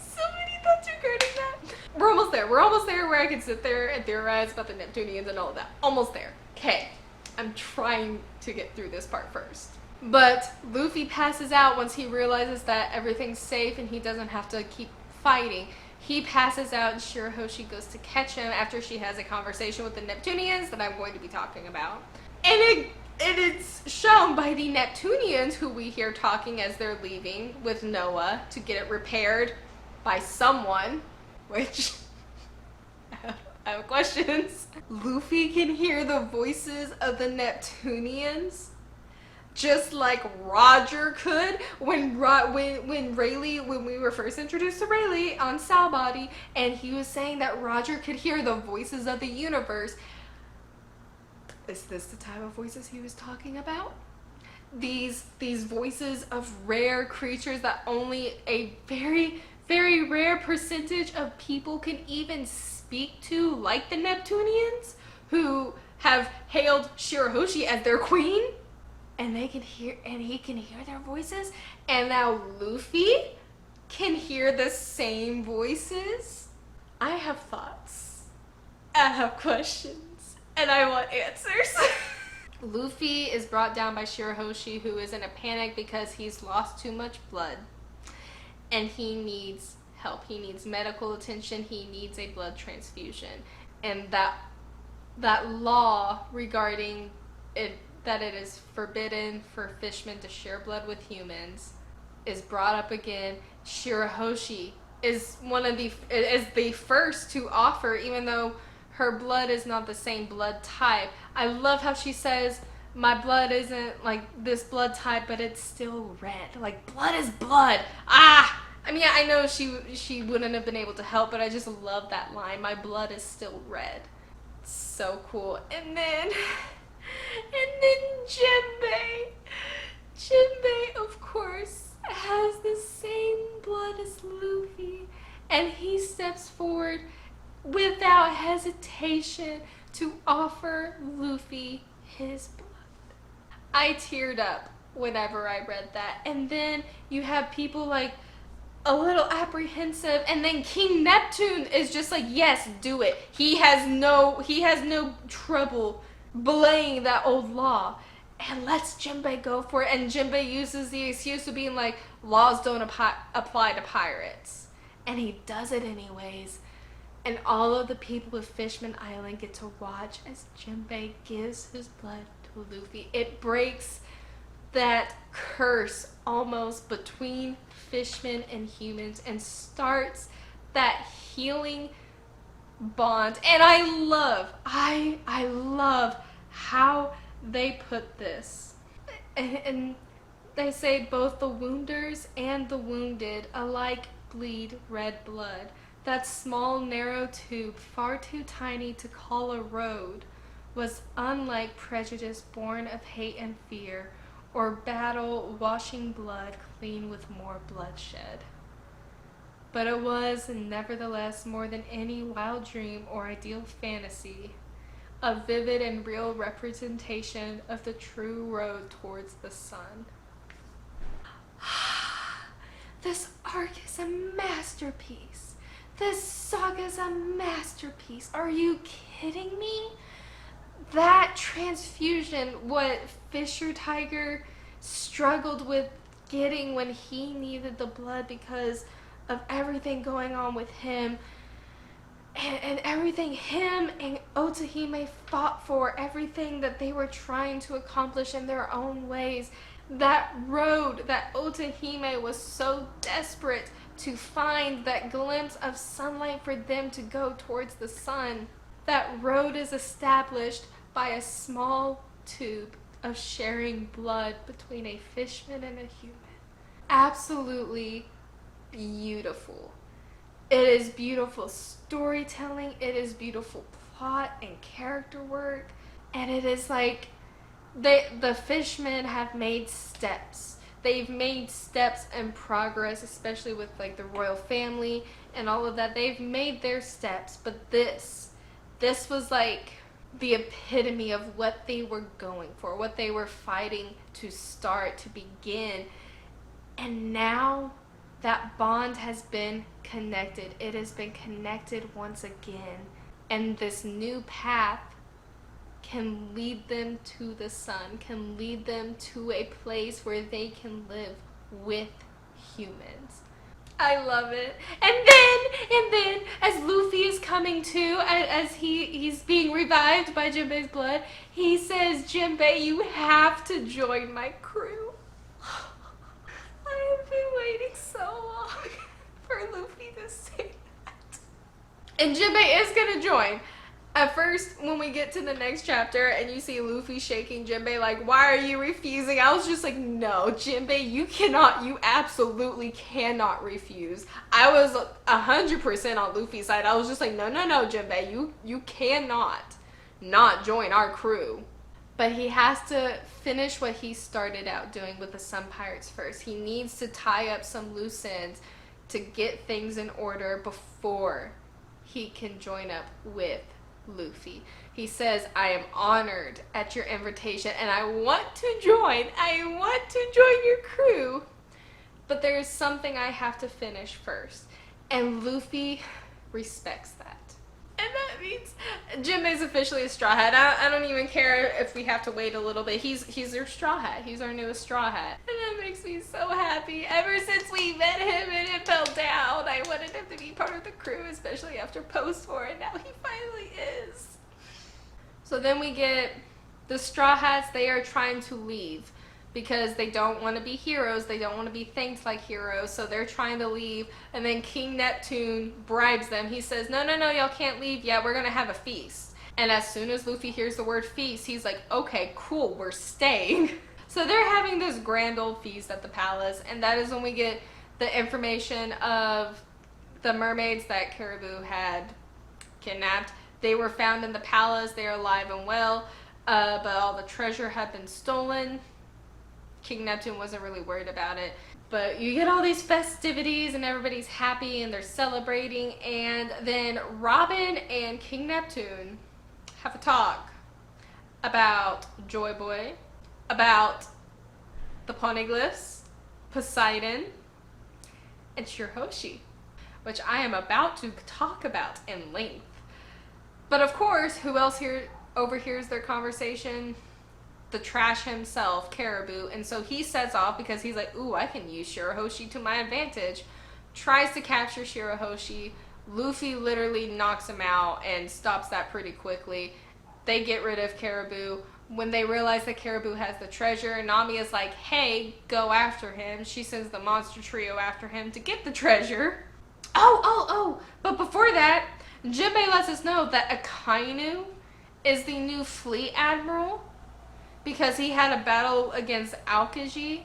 so many thoughts regarding that. We're almost there. We're almost there where I can sit there and theorize about the Neptunians and all of that. Almost there. Okay, I'm trying to get through this part first. But Luffy passes out once he realizes that everything's safe and he doesn't have to keep fighting. He passes out, and Shirahoshi goes to catch him after she has a conversation with the Neptunians that I'm going to be talking about. And it's shown by the Neptunians, who we hear talking as they're leaving with Noah to get it repaired by someone, which I have questions. Luffy can hear the voices of the Neptunians just like Roger could when we were first introduced to Rayleigh on Sal Body, and he was saying that Roger could hear the voices of the universe. Is this the type of voices he was talking about? These voices of rare creatures that only a very, very rare percentage of people can even speak to, like the Neptunians, who have hailed Shirahoshi as their queen, and they can hear, and he can hear their voices, and now Luffy can hear the same voices. I have thoughts, I have questions, and I want answers. Luffy is brought down by Shirahoshi, who is in a panic because he's lost too much blood, and he needs help. He needs medical attention. He needs a blood transfusion. and that law regarding it, that it is forbidden for fishmen to share blood with humans, is brought up again. Shirahoshi is the first to offer, even though her blood is not the same blood type. I love how she says, my blood isn't like this blood type, but it's still red. Like, blood is blood. Ah! I mean, I know she wouldn't have been able to help, but I just love that line. My blood is still red. So cool. And then Jinbei, of course, has the same blood as Luffy, and he steps forward without hesitation to offer Luffy his blood. I teared up whenever I read that. And then you have people like a little apprehensive, and then King Neptune is just like, yes, do it. He has no trouble belaying that old law, and lets Jinbei go for it. And Jinbei uses the excuse of being like, laws don't apply to pirates, and he does it anyways. And all of the people of Fishman Island get to watch as Jinbei gives his blood to Luffy. It breaks that curse almost between fishmen and humans and starts that healing bond. And I love how they put this. And they say both the wounders and the wounded alike bleed red blood. That small narrow tube, far too tiny to call a road, was unlike prejudice born of hate and fear, or battle washing blood clean with more bloodshed. But it was, nevertheless, more than any wild dream or ideal fantasy, a vivid and real representation of the true road towards the sun. This arc is a masterpiece. This saga is a masterpiece. Are you kidding me? That transfusion, what Fisher Tiger struggled with getting when he needed the blood because of everything going on with him, and everything him and Otahime fought for, everything that they were trying to accomplish in their own ways. That road that Otahime was so desperate to find, that glimpse of sunlight for them to go towards the sun. That road is established by a small tube of sharing blood between a fishman and a human. Absolutely beautiful. It is beautiful storytelling, it is beautiful plot and character work, and it is like the fishmen have made steps. They've made steps and progress, especially with like the royal family and all of that. They've made their steps, but this was like the epitome of what they were going for, what they were fighting to start, to begin. And now that bond has been connected. It has been connected once again. And this new path can lead them to the sun, can lead them to a place where they can live with humans. I love it. And then, as Luffy is coming to, as he's being revived by Jinbei's blood, he says, Jinbei, you have to join my crew. I have been waiting so long for Luffy to say that. And Jinbei is gonna join. At first, when we get to the next chapter and you see Luffy shaking Jinbei like, why are you refusing? I was just like, no, Jinbei, you absolutely cannot refuse. I was 100% on Luffy's side. I was just like, no, Jinbei, you cannot not join our crew. But he has to finish what he started out doing with the Sun Pirates first. He needs to tie up some loose ends to get things in order before he can join up with Luffy. He says, I am honored at your invitation and I want to join. I want to join your crew. But there's something I have to finish first. And Luffy respects that. And that means Jinbei's officially a Straw Hat. I don't even care if we have to wait a little bit. He's our Straw Hat. He's our newest Straw Hat. And that makes me so happy. Ever since we met him and it fell down, I wanted him to be part of the crew, especially after Post War, and now he finally is. So then we get the Straw Hats. They are trying to leave because they don't want to be heroes. They don't want to be thanked like heroes. So they're trying to leave. And then King Neptune bribes them. He says, no, y'all can't leave yet. We're going to have a feast. And as soon as Luffy hears the word feast, he's like, okay, cool, we're staying. So they're having this grand old feast at the palace. And that is when we get the information of the mermaids that Caribou had kidnapped. They were found in the palace. They are alive and well. But all the treasure had been stolen. King Neptune wasn't really worried about it. But you get all these festivities and everybody's happy and they're celebrating, and then Robin and King Neptune have a talk about Joy Boy, about the poneglyphs, Poseidon, and Shirahoshi, which I am about to talk about in length. But of course, who else here overhears their conversation? The trash himself, Caribou. And so he sets off because he's like, ooh, I can use Shirahoshi to my advantage. Tries to capture Shirahoshi. Luffy literally knocks him out and stops that pretty quickly. They get rid of Caribou. When they realize that Caribou has the treasure, Nami is like, hey, go after him. She sends the monster trio after him to get the treasure. Oh, but before that, Jinbei lets us know that Akainu is the new fleet admiral because he had a battle against Aokiji.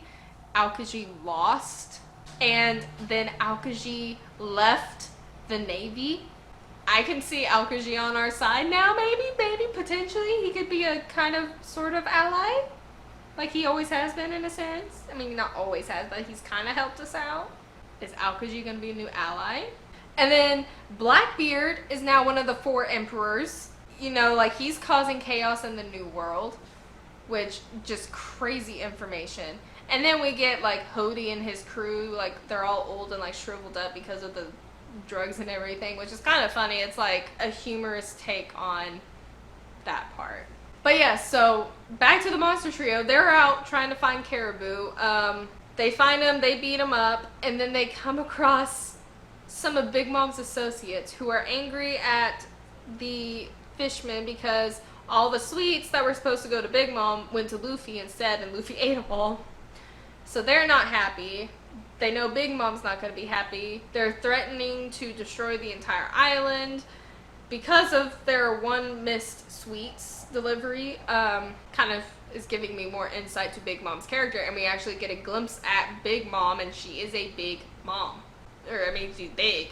Aokiji lost, and then Aokiji left the Navy. I can see Aokiji on our side now, maybe, potentially. He could be a kind of, sort of ally, like he always has been in a sense. I mean, not always has, but he's kind of helped us out. Is Aokiji going to be a new ally? And then Blackbeard is now one of the 4 emperors. You know, like he's causing chaos in the New World, which just crazy information. And then we get like Hody and his crew, like they're all old and like shriveled up because of the drugs and everything, which is kind of funny. It's like a humorous take on that part. But yeah, so back to the monster trio. They're out trying to find Caribou. They find him, they beat him up, and then they come across some of Big Mom's associates who are angry at the Fishman because all the sweets that were supposed to go to Big Mom went to Luffy instead, and Luffy ate them all. So they're not happy. They know Big Mom's not going to be happy. They're threatening to destroy the entire island because of their one missed sweets delivery. Kind of is giving me more insight to Big Mom's character, and we actually get a glimpse at Big Mom, and she is a big mom. Or, I mean, she's big.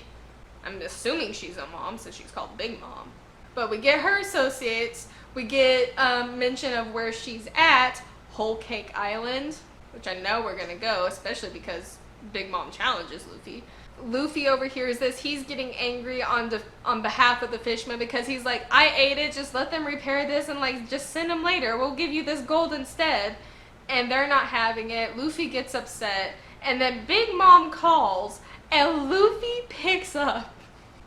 I'm assuming she's a mom, so she's called Big Mom. But we get her associates. We get mention of where she's at, Whole Cake Island, which I know we're going to go, especially because Big Mom challenges Luffy. Luffy overhears this. He's getting angry on behalf of the Fishman because he's like, I ate it, just let them repair this and like just send them later. We'll give you this gold instead. And they're not having it. Luffy gets upset. And then Big Mom calls and Luffy picks up.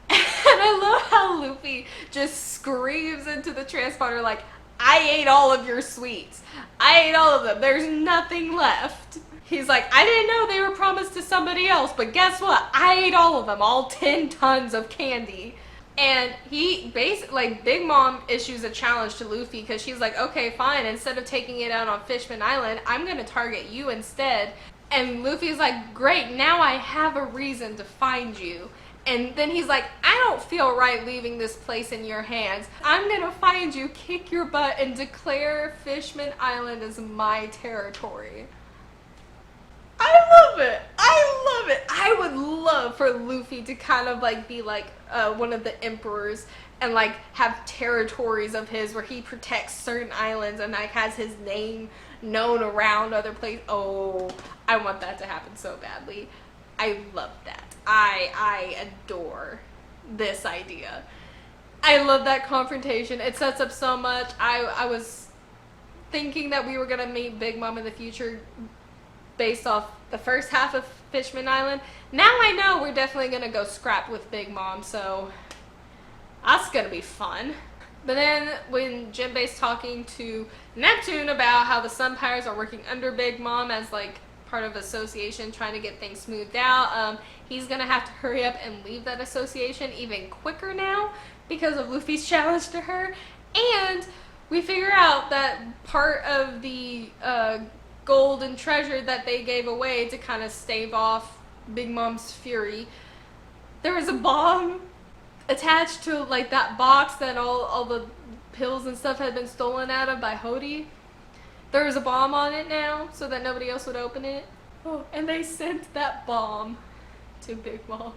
And I love how Luffy just screams into the transporter like, I ate all of your sweets. I ate all of them. There's nothing left. He's like, I didn't know they were promised to somebody else, but guess what? I ate all of them, all 10 tons of candy. And he basically, like, Big Mom issues a challenge to Luffy because she's like, okay, fine. Instead of taking it out on Fishman Island, I'm going to target you instead. And Luffy's like, great, now I have a reason to find you. And then he's like, I don't feel right leaving this place in your hands. I'm gonna find you, kick your butt, and declare Fishman Island as my territory. I love it. I love it. I would love for Luffy to kind of like be like one of the emperors and like have territories of his where he protects certain islands and like has his name known around other places. Oh, I want that to happen so badly. I love that. I adore this idea. I love that confrontation. It sets up so much. I was thinking that we were going to meet Big Mom in the future based off the first half of Fishman Island. Now I know we're definitely going to go scrap with Big Mom, so That's gonna be fun. But then when Jinbei's talking to Neptune about how the Sun Pirates are working under Big Mom as like part of association trying to get things smoothed out, he's gonna have to hurry up and leave that association even quicker now because of Luffy's challenge to her. And we figure out that part of the gold and treasure that they gave away to kind of stave off Big Mom's fury, there was a bomb attached to like that box that all the pills and stuff had been stolen out of by Hody. There was a bomb on it now so that nobody else would open it. Oh, and they sent that bomb to Big Mom,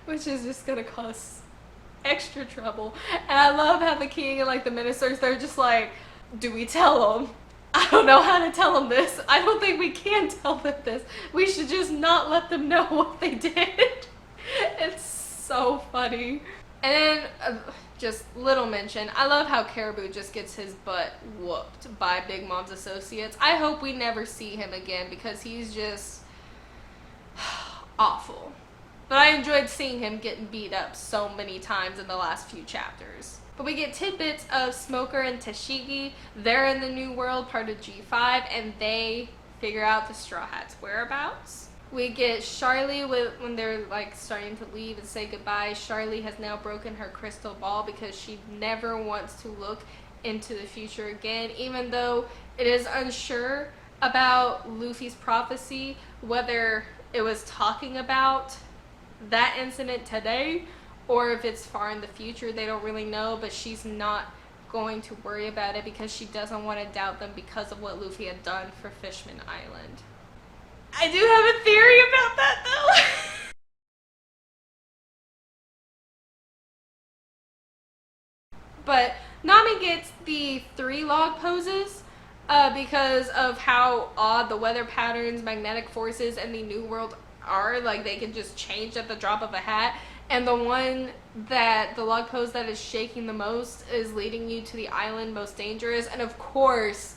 which is just gonna cause extra trouble. And I love how the king and like the ministers, they're just like, do we tell them? I don't know how to tell them this. I don't think we can tell them this. We should just not let them know what they did. It's so funny. And then, just little mention, I love how Caribou just gets his butt whooped by Big Mom's associates. I hope we never see him again because he's just awful. But I enjoyed seeing him getting beat up so many times in the last few chapters. But we get tidbits of Smoker and Tashigi. They're in the New World, part of G5, and they figure out the Straw Hat's whereabouts. We get Charlie when they're like starting to leave and say goodbye. Charlie has now broken her crystal ball because she never wants to look into the future again, even though it is unsure about Luffy's prophecy, whether it was talking about that incident today or if it's far in the future. They don't really know, but she's not going to worry about it because she doesn't want to doubt them because of what Luffy had done for Fishman Island. I do have a theory about that though. But Nami gets the 3 log poses because of how odd the weather patterns, magnetic forces, and the New World are. Like, they can just change at the drop of a hat. And the log pose that is shaking the most is leading you to the island most dangerous. And of course,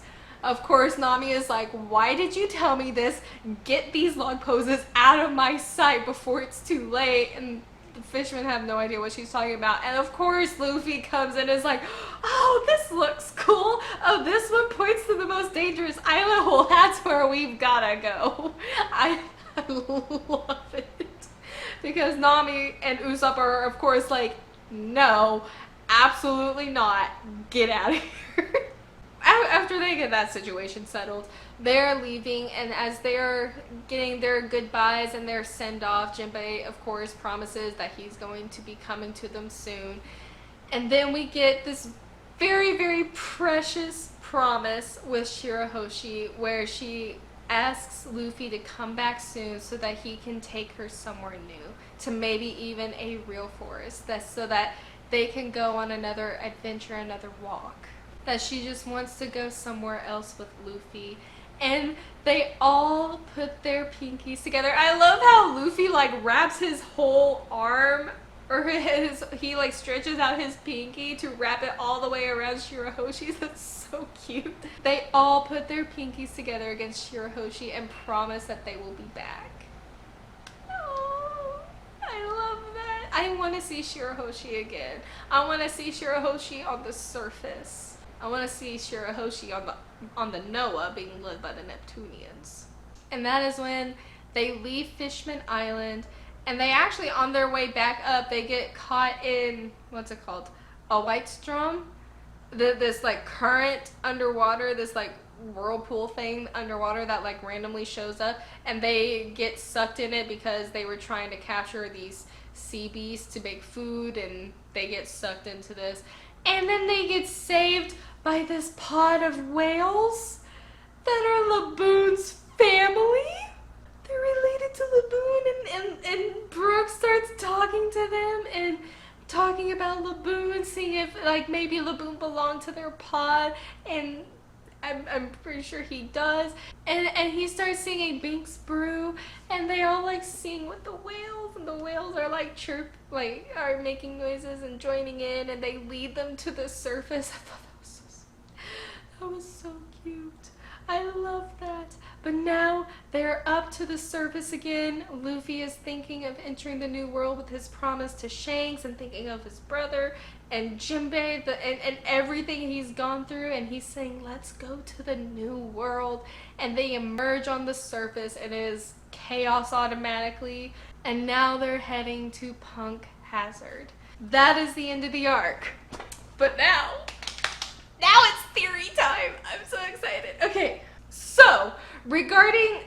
Nami is like, why did you tell me this? Get these log poses out of my sight before it's too late. And the fishermen have no idea what she's talking about. And of course, Luffy comes in and is like, oh, this looks cool. Oh, this one points to the most dangerous island. Well, that's where we've gotta go. I love it. Because Nami and Usopp are, of course, like, no, absolutely not. Get out of here. After they get that situation settled, they're leaving, and as they're getting their goodbyes and their send-off, Jinbei, of course, promises that he's going to be coming to them soon. And then we get this very, very precious promise with Shirahoshi where she asks Luffy to come back soon so that he can take her somewhere new, to maybe even a real forest, so that they can go on another adventure, another walk. That she just wants to go somewhere else with Luffy. And they all put their pinkies together. I love how Luffy like wraps his whole arm, or he like stretches out his pinky to wrap it all the way around Shirahoshi's. That's so cute. They all put their pinkies together against Shirahoshi and promise that they will be back. Oh, I love that. I want to see Shirahoshi again. I want to see Shirahoshi on the surface. I want to see Shirahoshi on the Noah being led by the Neptunians. And that is when they leave Fishman Island, and they actually, on their way back up, they get caught in, what's it called? A white storm? This like current underwater, this like whirlpool thing underwater that like randomly shows up, and they get sucked in it because they were trying to capture these sea beasts to make food, and they get sucked into this. And then they get saved by this pod of whales that are Laboon's family. They're related to Laboon, and Brooke starts talking to them and talking about Laboon, seeing if like maybe Laboon belonged to their pod, and I'm pretty sure he does. And he starts singing Binks Brew, and they all like sing with the whales, and the whales are like are making noises and joining in, and they lead them to the surface. I thought that was so cute. I love that. But now they're up to the surface again. Luffy is thinking of entering the new world with his promise to Shanks and thinking of his brother and Jinbei and everything he's gone through. And he's saying, let's go to the new world. And they emerge on the surface and it is chaos automatically. And now they're heading to Punk Hazard. That is the end of the arc. But now it's theory time. I'm so excited. Okay, so regarding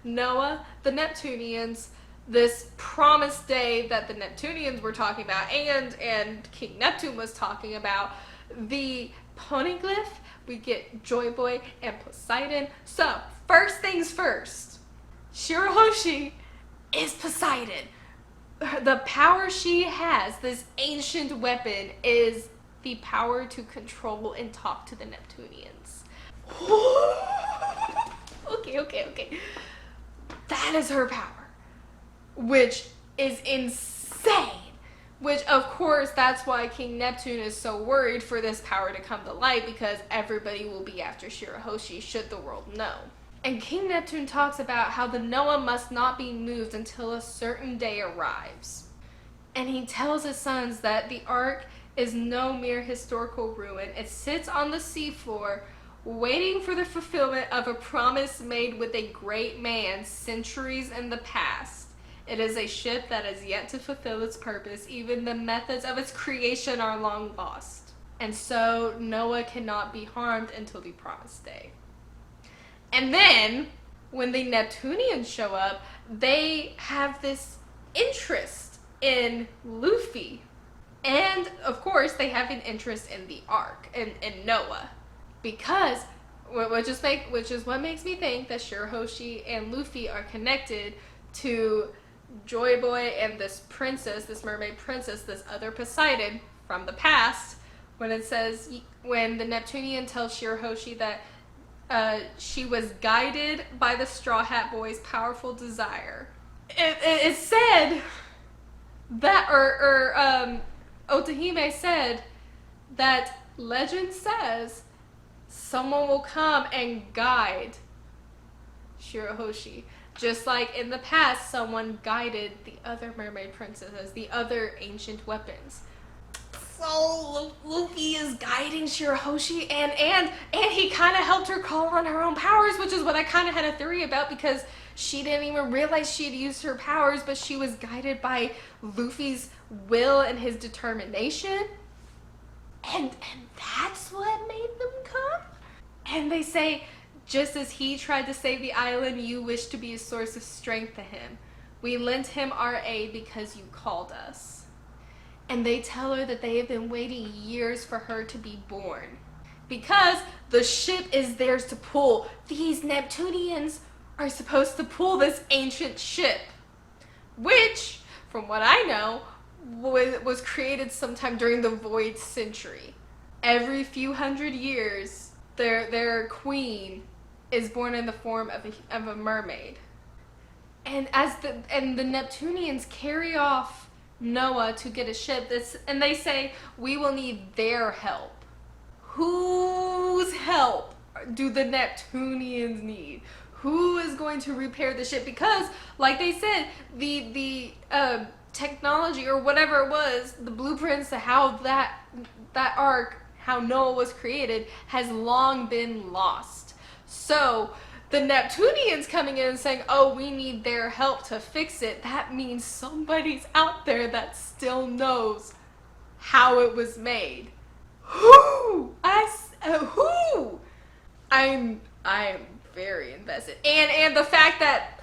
Noah, the Neptunians, this promised day that the Neptunians were talking about and King Neptune was talking about, the poneglyph, we get Joy Boy and Poseidon. So first things first, Shirahoshi is Poseidon. The power she has, this ancient weapon, is the power to control and talk to the Neptunians. Okay. That is her power, which is insane. Which, of course, that's why King Neptune is so worried for this power to come to light, because everybody will be after Shirahoshi should the world know. And King Neptune talks about how the Noah must not be moved until a certain day arrives. And he tells his sons that the Ark is no mere historical ruin. It sits on the seafloor, waiting for the fulfillment of a promise made with a great man centuries in the past. It is a ship that is yet to fulfill its purpose. Even the methods of its creation are long lost. And so Noah cannot be harmed until the promised day. And then, when the Neptunians show up, they have this interest in Luffy. And, of course, they have an interest in the Ark, in Noah. Because, which is what makes me think that Shirahoshi and Luffy are connected to Joy Boy and this princess, this mermaid princess, this other Poseidon from the past, when it says, when the Neptunian tells Shirahoshi that she was guided by the Straw Hat Boy's powerful desire. It said that, Otahime said that legend says someone will come and guide Shirahoshi. Just like in the past, someone guided the other mermaid princesses, the other ancient weapons. So Luffy is guiding Shirahoshi, and he kind of helped her call on her own powers, which is what I kind of had a theory about, because she didn't even realize she had used her powers, but she was guided by Luffy's will and his determination. And that's what made them come? And they say, just as he tried to save the island, you wished to be a source of strength to him. We lent him our aid because you called us. And they tell her that they have been waiting years for her to be born. Because the ship is theirs to pull. These Neptunians are supposed to pull this ancient ship. Which, from what I know, was created sometime during the Void Century. Every few hundred years, their queen is born in the form of a mermaid. And the Neptunians carry off Noah to get a ship, and they say, we will need their help. Whose help do the Neptunians need? Who is going to repair the ship? Because, like they said, the technology or whatever it was, the blueprints to how that ark, how Noah was created, has long been lost. So the Neptunians coming in and saying, oh, we need their help to fix it, that means somebody's out there that still knows how it was made. Who? Who? I am very invested. And the fact that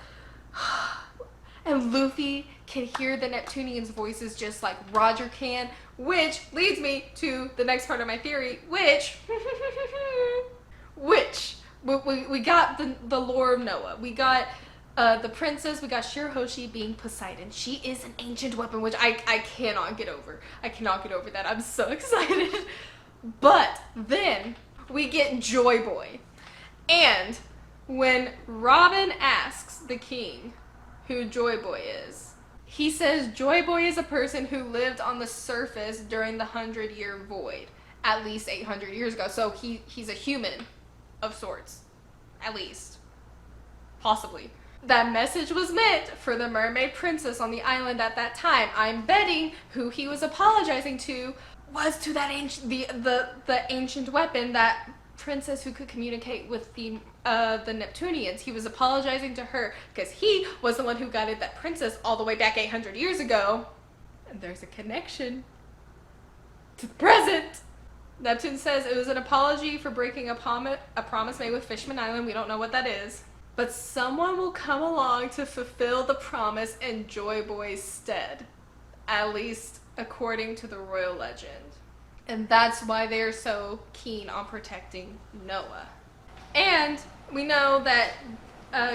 and Luffy can hear the Neptunians' voices just like Roger can, which leads me to the next part of my theory, which we got the lore of Noah. We got the princess. We got Shirahoshi being Poseidon. She is an ancient weapon, which I cannot get over. I cannot get over that. I'm so excited. But then we get Joy Boy. And when Robin asks the king who Joy Boy is, he says Joy Boy is a person who lived on the surface during the 100-year void, at least 800 years ago. So he's a human of sorts. At least. Possibly. That message was meant for the mermaid princess on the island at that time. I'm betting who he was apologizing to was to that the ancient weapon, that princess who could communicate with the Neptunians. He was apologizing to her because he was the one who guided that princess all the way back 800 years ago. And there's a connection to the present. Neptune says it was an apology for breaking a promise made with Fishman Island. We don't know what that is. But someone will come along to fulfill the promise in Joy Boy's stead. At least according to the royal legend. And that's why they're so keen on protecting Noah. And we know that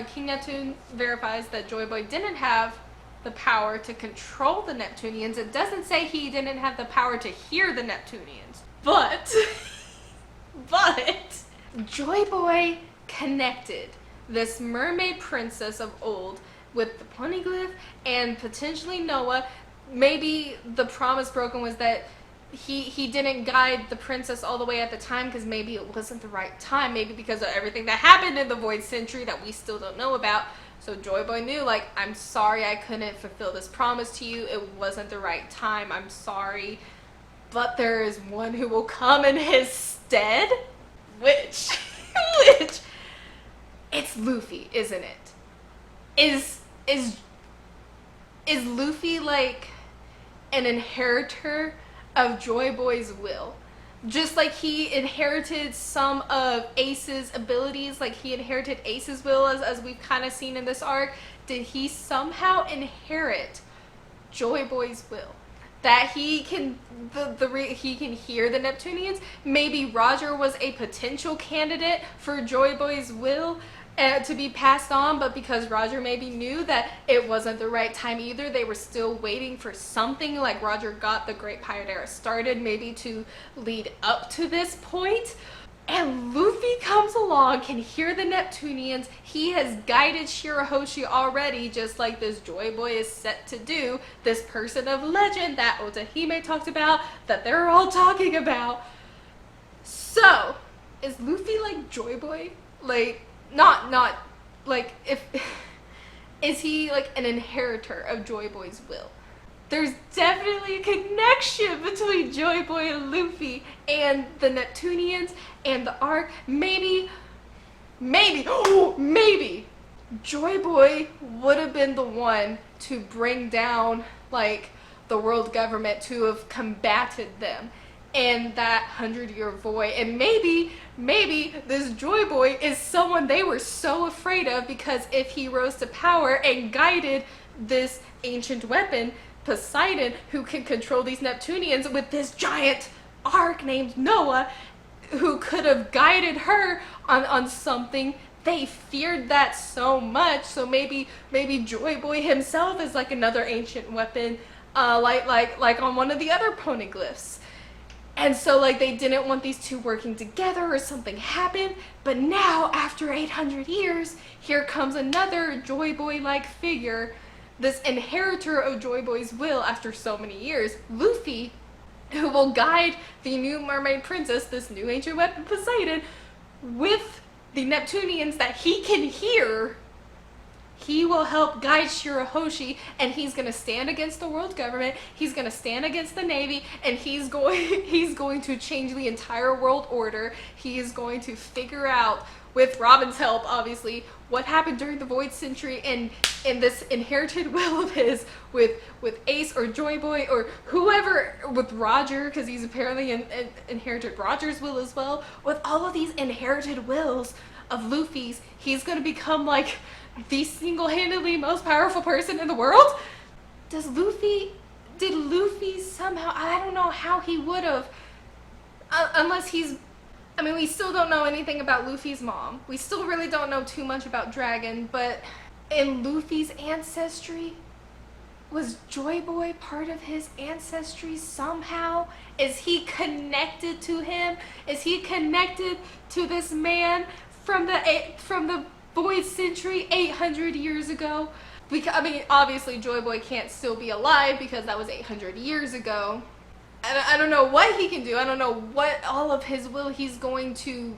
King Neptune verifies that Joy Boy didn't have the power to control the Neptunians. It doesn't say he didn't have the power to hear the Neptunians. But Joy Boy connected this mermaid princess of old with the poneglyph and potentially Noah. Maybe the promise broken was that he didn't guide the princess all the way at the time because maybe it wasn't the right time. Maybe because of everything that happened in the Void Century that we still don't know about. So Joy Boy knew, like, I'm sorry I couldn't fulfill this promise to you. It wasn't the right time. I'm sorry. But there is one who will come in his stead. Which it's Luffy, isn't it? Is Luffy like an inheritor of Joy Boy's will? Just like he inherited some of Ace's abilities, like he inherited Ace's will as we've kind of seen in this arc, did he somehow inherit Joy Boy's will? That he can he can hear the Neptunians? Maybe Roger was a potential candidate for Joy Boy's will to be passed on, but because Roger maybe knew that it wasn't the right time either, they were still waiting for something, like Roger got the Great Pirate Era started maybe to lead up to this point. And Luffy comes along, can hear the Neptunians. He has guided Shirahoshi already, just like this Joy Boy is set to do. This person of legend that Otahime talked about, that they're all talking about. So, is Luffy like Joy Boy? Like, not like, if is he like an inheritor of Joy Boy's will? There's definitely a connection between Joy Boy and Luffy and the Neptunians and the arc. Maybe Joy Boy would have been the one to bring down like the world government, to have combated them in that 100-year void. And maybe this Joy Boy is someone they were so afraid of, because if he rose to power and guided this ancient weapon, Poseidon, who can control these Neptunians with this giant ark named Noah, who could have guided her on something, they feared that so much. So maybe Joy Boy himself is like another ancient weapon, like on one of the other poneglyphs. And so like they didn't want these two working together, or something happened. But now, after 800 years, here comes another Joy Boy-like figure, this inheritor of Joy Boy's will after so many years, Luffy, who will guide the new mermaid princess, this new ancient weapon Poseidon, with the Neptunians that he can hear. He will help guide Shirahoshi, and he's going to stand against the world government, he's going to stand against the Navy, and he's going to change the entire world order. He is going to figure out, with Robin's help obviously, what happened during the Void Century, and in this inherited will of his with Ace or Joy Boy or whoever, with Roger, because he's apparently inherited Roger's will as well. With all of these inherited wills of Luffy's, he's going to become like the single-handedly most powerful person in the world. Did Luffy somehow, I don't know how he would have, unless he's, I mean, we still don't know anything about Luffy's mom. We still really don't know too much about Dragon, but in Luffy's ancestry, was Joy Boy part of his ancestry somehow? Is he connected to him? Is he connected to this man from the Void Century 800 years ago? Because, I mean, obviously Joy Boy can't still be alive because that was 800 years ago. I don't know what he can do. I don't know what all of his will he's going to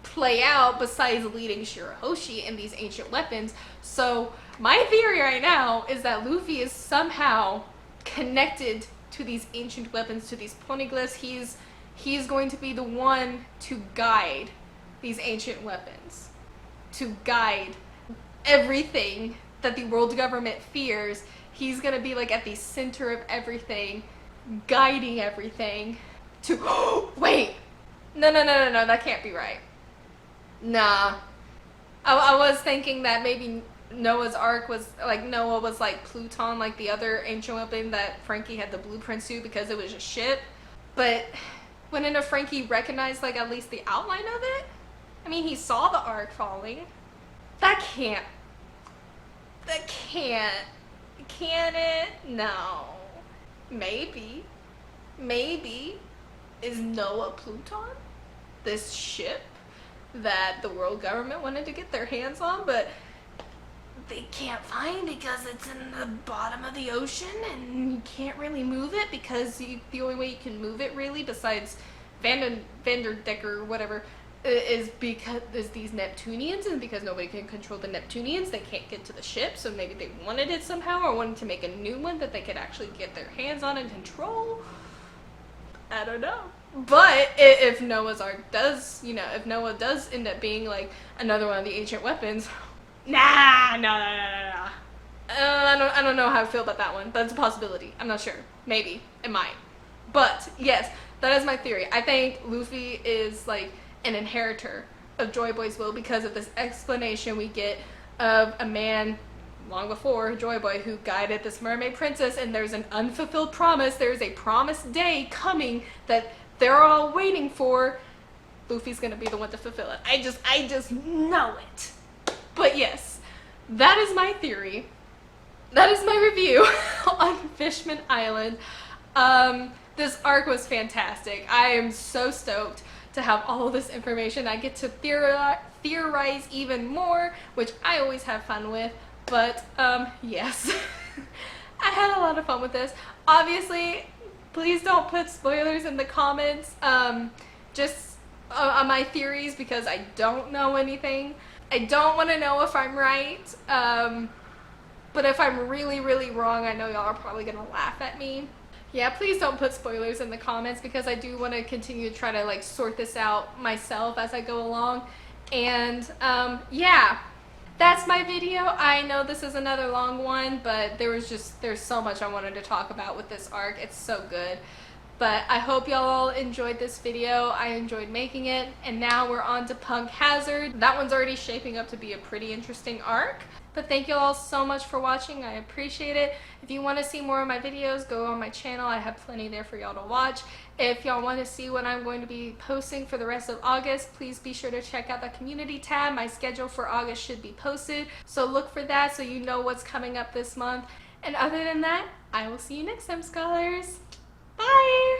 play out besides leading Shirahoshi in these ancient weapons. So my theory right now is that Luffy is somehow connected to these ancient weapons, to these poneglyphs. He's going to be the one to guide these ancient weapons, to guide everything that the world government fears. He's gonna be like at the center of everything, guiding everything to wait. No, that can't be right. Nah. I was thinking that maybe Noah's Ark was like, Noah was like Pluton, like the other ancient weapon that Frankie had the blueprints to because it was a ship. But wouldn't a Frankie recognize like at least the outline of it? I mean, he saw the Ark falling. That can't. Can it? No. Maybe. Is Noah Pluton? This ship that the world government wanted to get their hands on, but they can't find because it's in the bottom of the ocean and you can't really move it because the only way you can move it really, besides Vanderdecker or whatever, is because there's these Neptunians, and because nobody can control the Neptunians, they can't get to the ship. So maybe they wanted it somehow, or wanted to make a new one that they could actually get their hands on and control. I don't know. But if Noah's Ark does, if Noah does end up being like another one of the ancient weapons, no. I don't know how I feel about that one. That's a possibility. I'm not sure. Maybe. It might. But yes, that is my theory. I think Luffy is like an inheritor of Joy Boy's will because of this explanation we get of a man long before Joy Boy who guided this mermaid princess, and there's an unfulfilled promise. There's a promised day coming that they're all waiting for. Luffy's gonna be the one to fulfill it. I just know it. But yes, that is my theory. That is my review on Fishman Island. This arc was fantastic. I am so stoked to have all of this information. I get to theorize even more, which I always have fun with. But yes, I had a lot of fun with this. Obviously, please don't put spoilers in the comments, just on my theories, because I don't know anything. I don't want to know if I'm right, but if I'm really, really wrong, I know y'all are probably going to laugh at me. Yeah, please don't put spoilers in the comments, because I do want to continue to try to like sort this out myself as I go along. And yeah, that's my video. I know this is another long one, but there's so much I wanted to talk about with this arc. It's so good. But I hope y'all enjoyed this video. I enjoyed making it. And now we're on to Punk Hazard. That one's already shaping up to be a pretty interesting arc. But thank you all so much for watching. I appreciate it. If you want to see more of my videos, go on my channel. I have plenty there for y'all to watch. If y'all want to see what I'm going to be posting for the rest of August, please be sure to check out the community tab. My schedule for August should be posted, so look for that so you know what's coming up this month. And other than that, I will see you next time, scholars. Bye!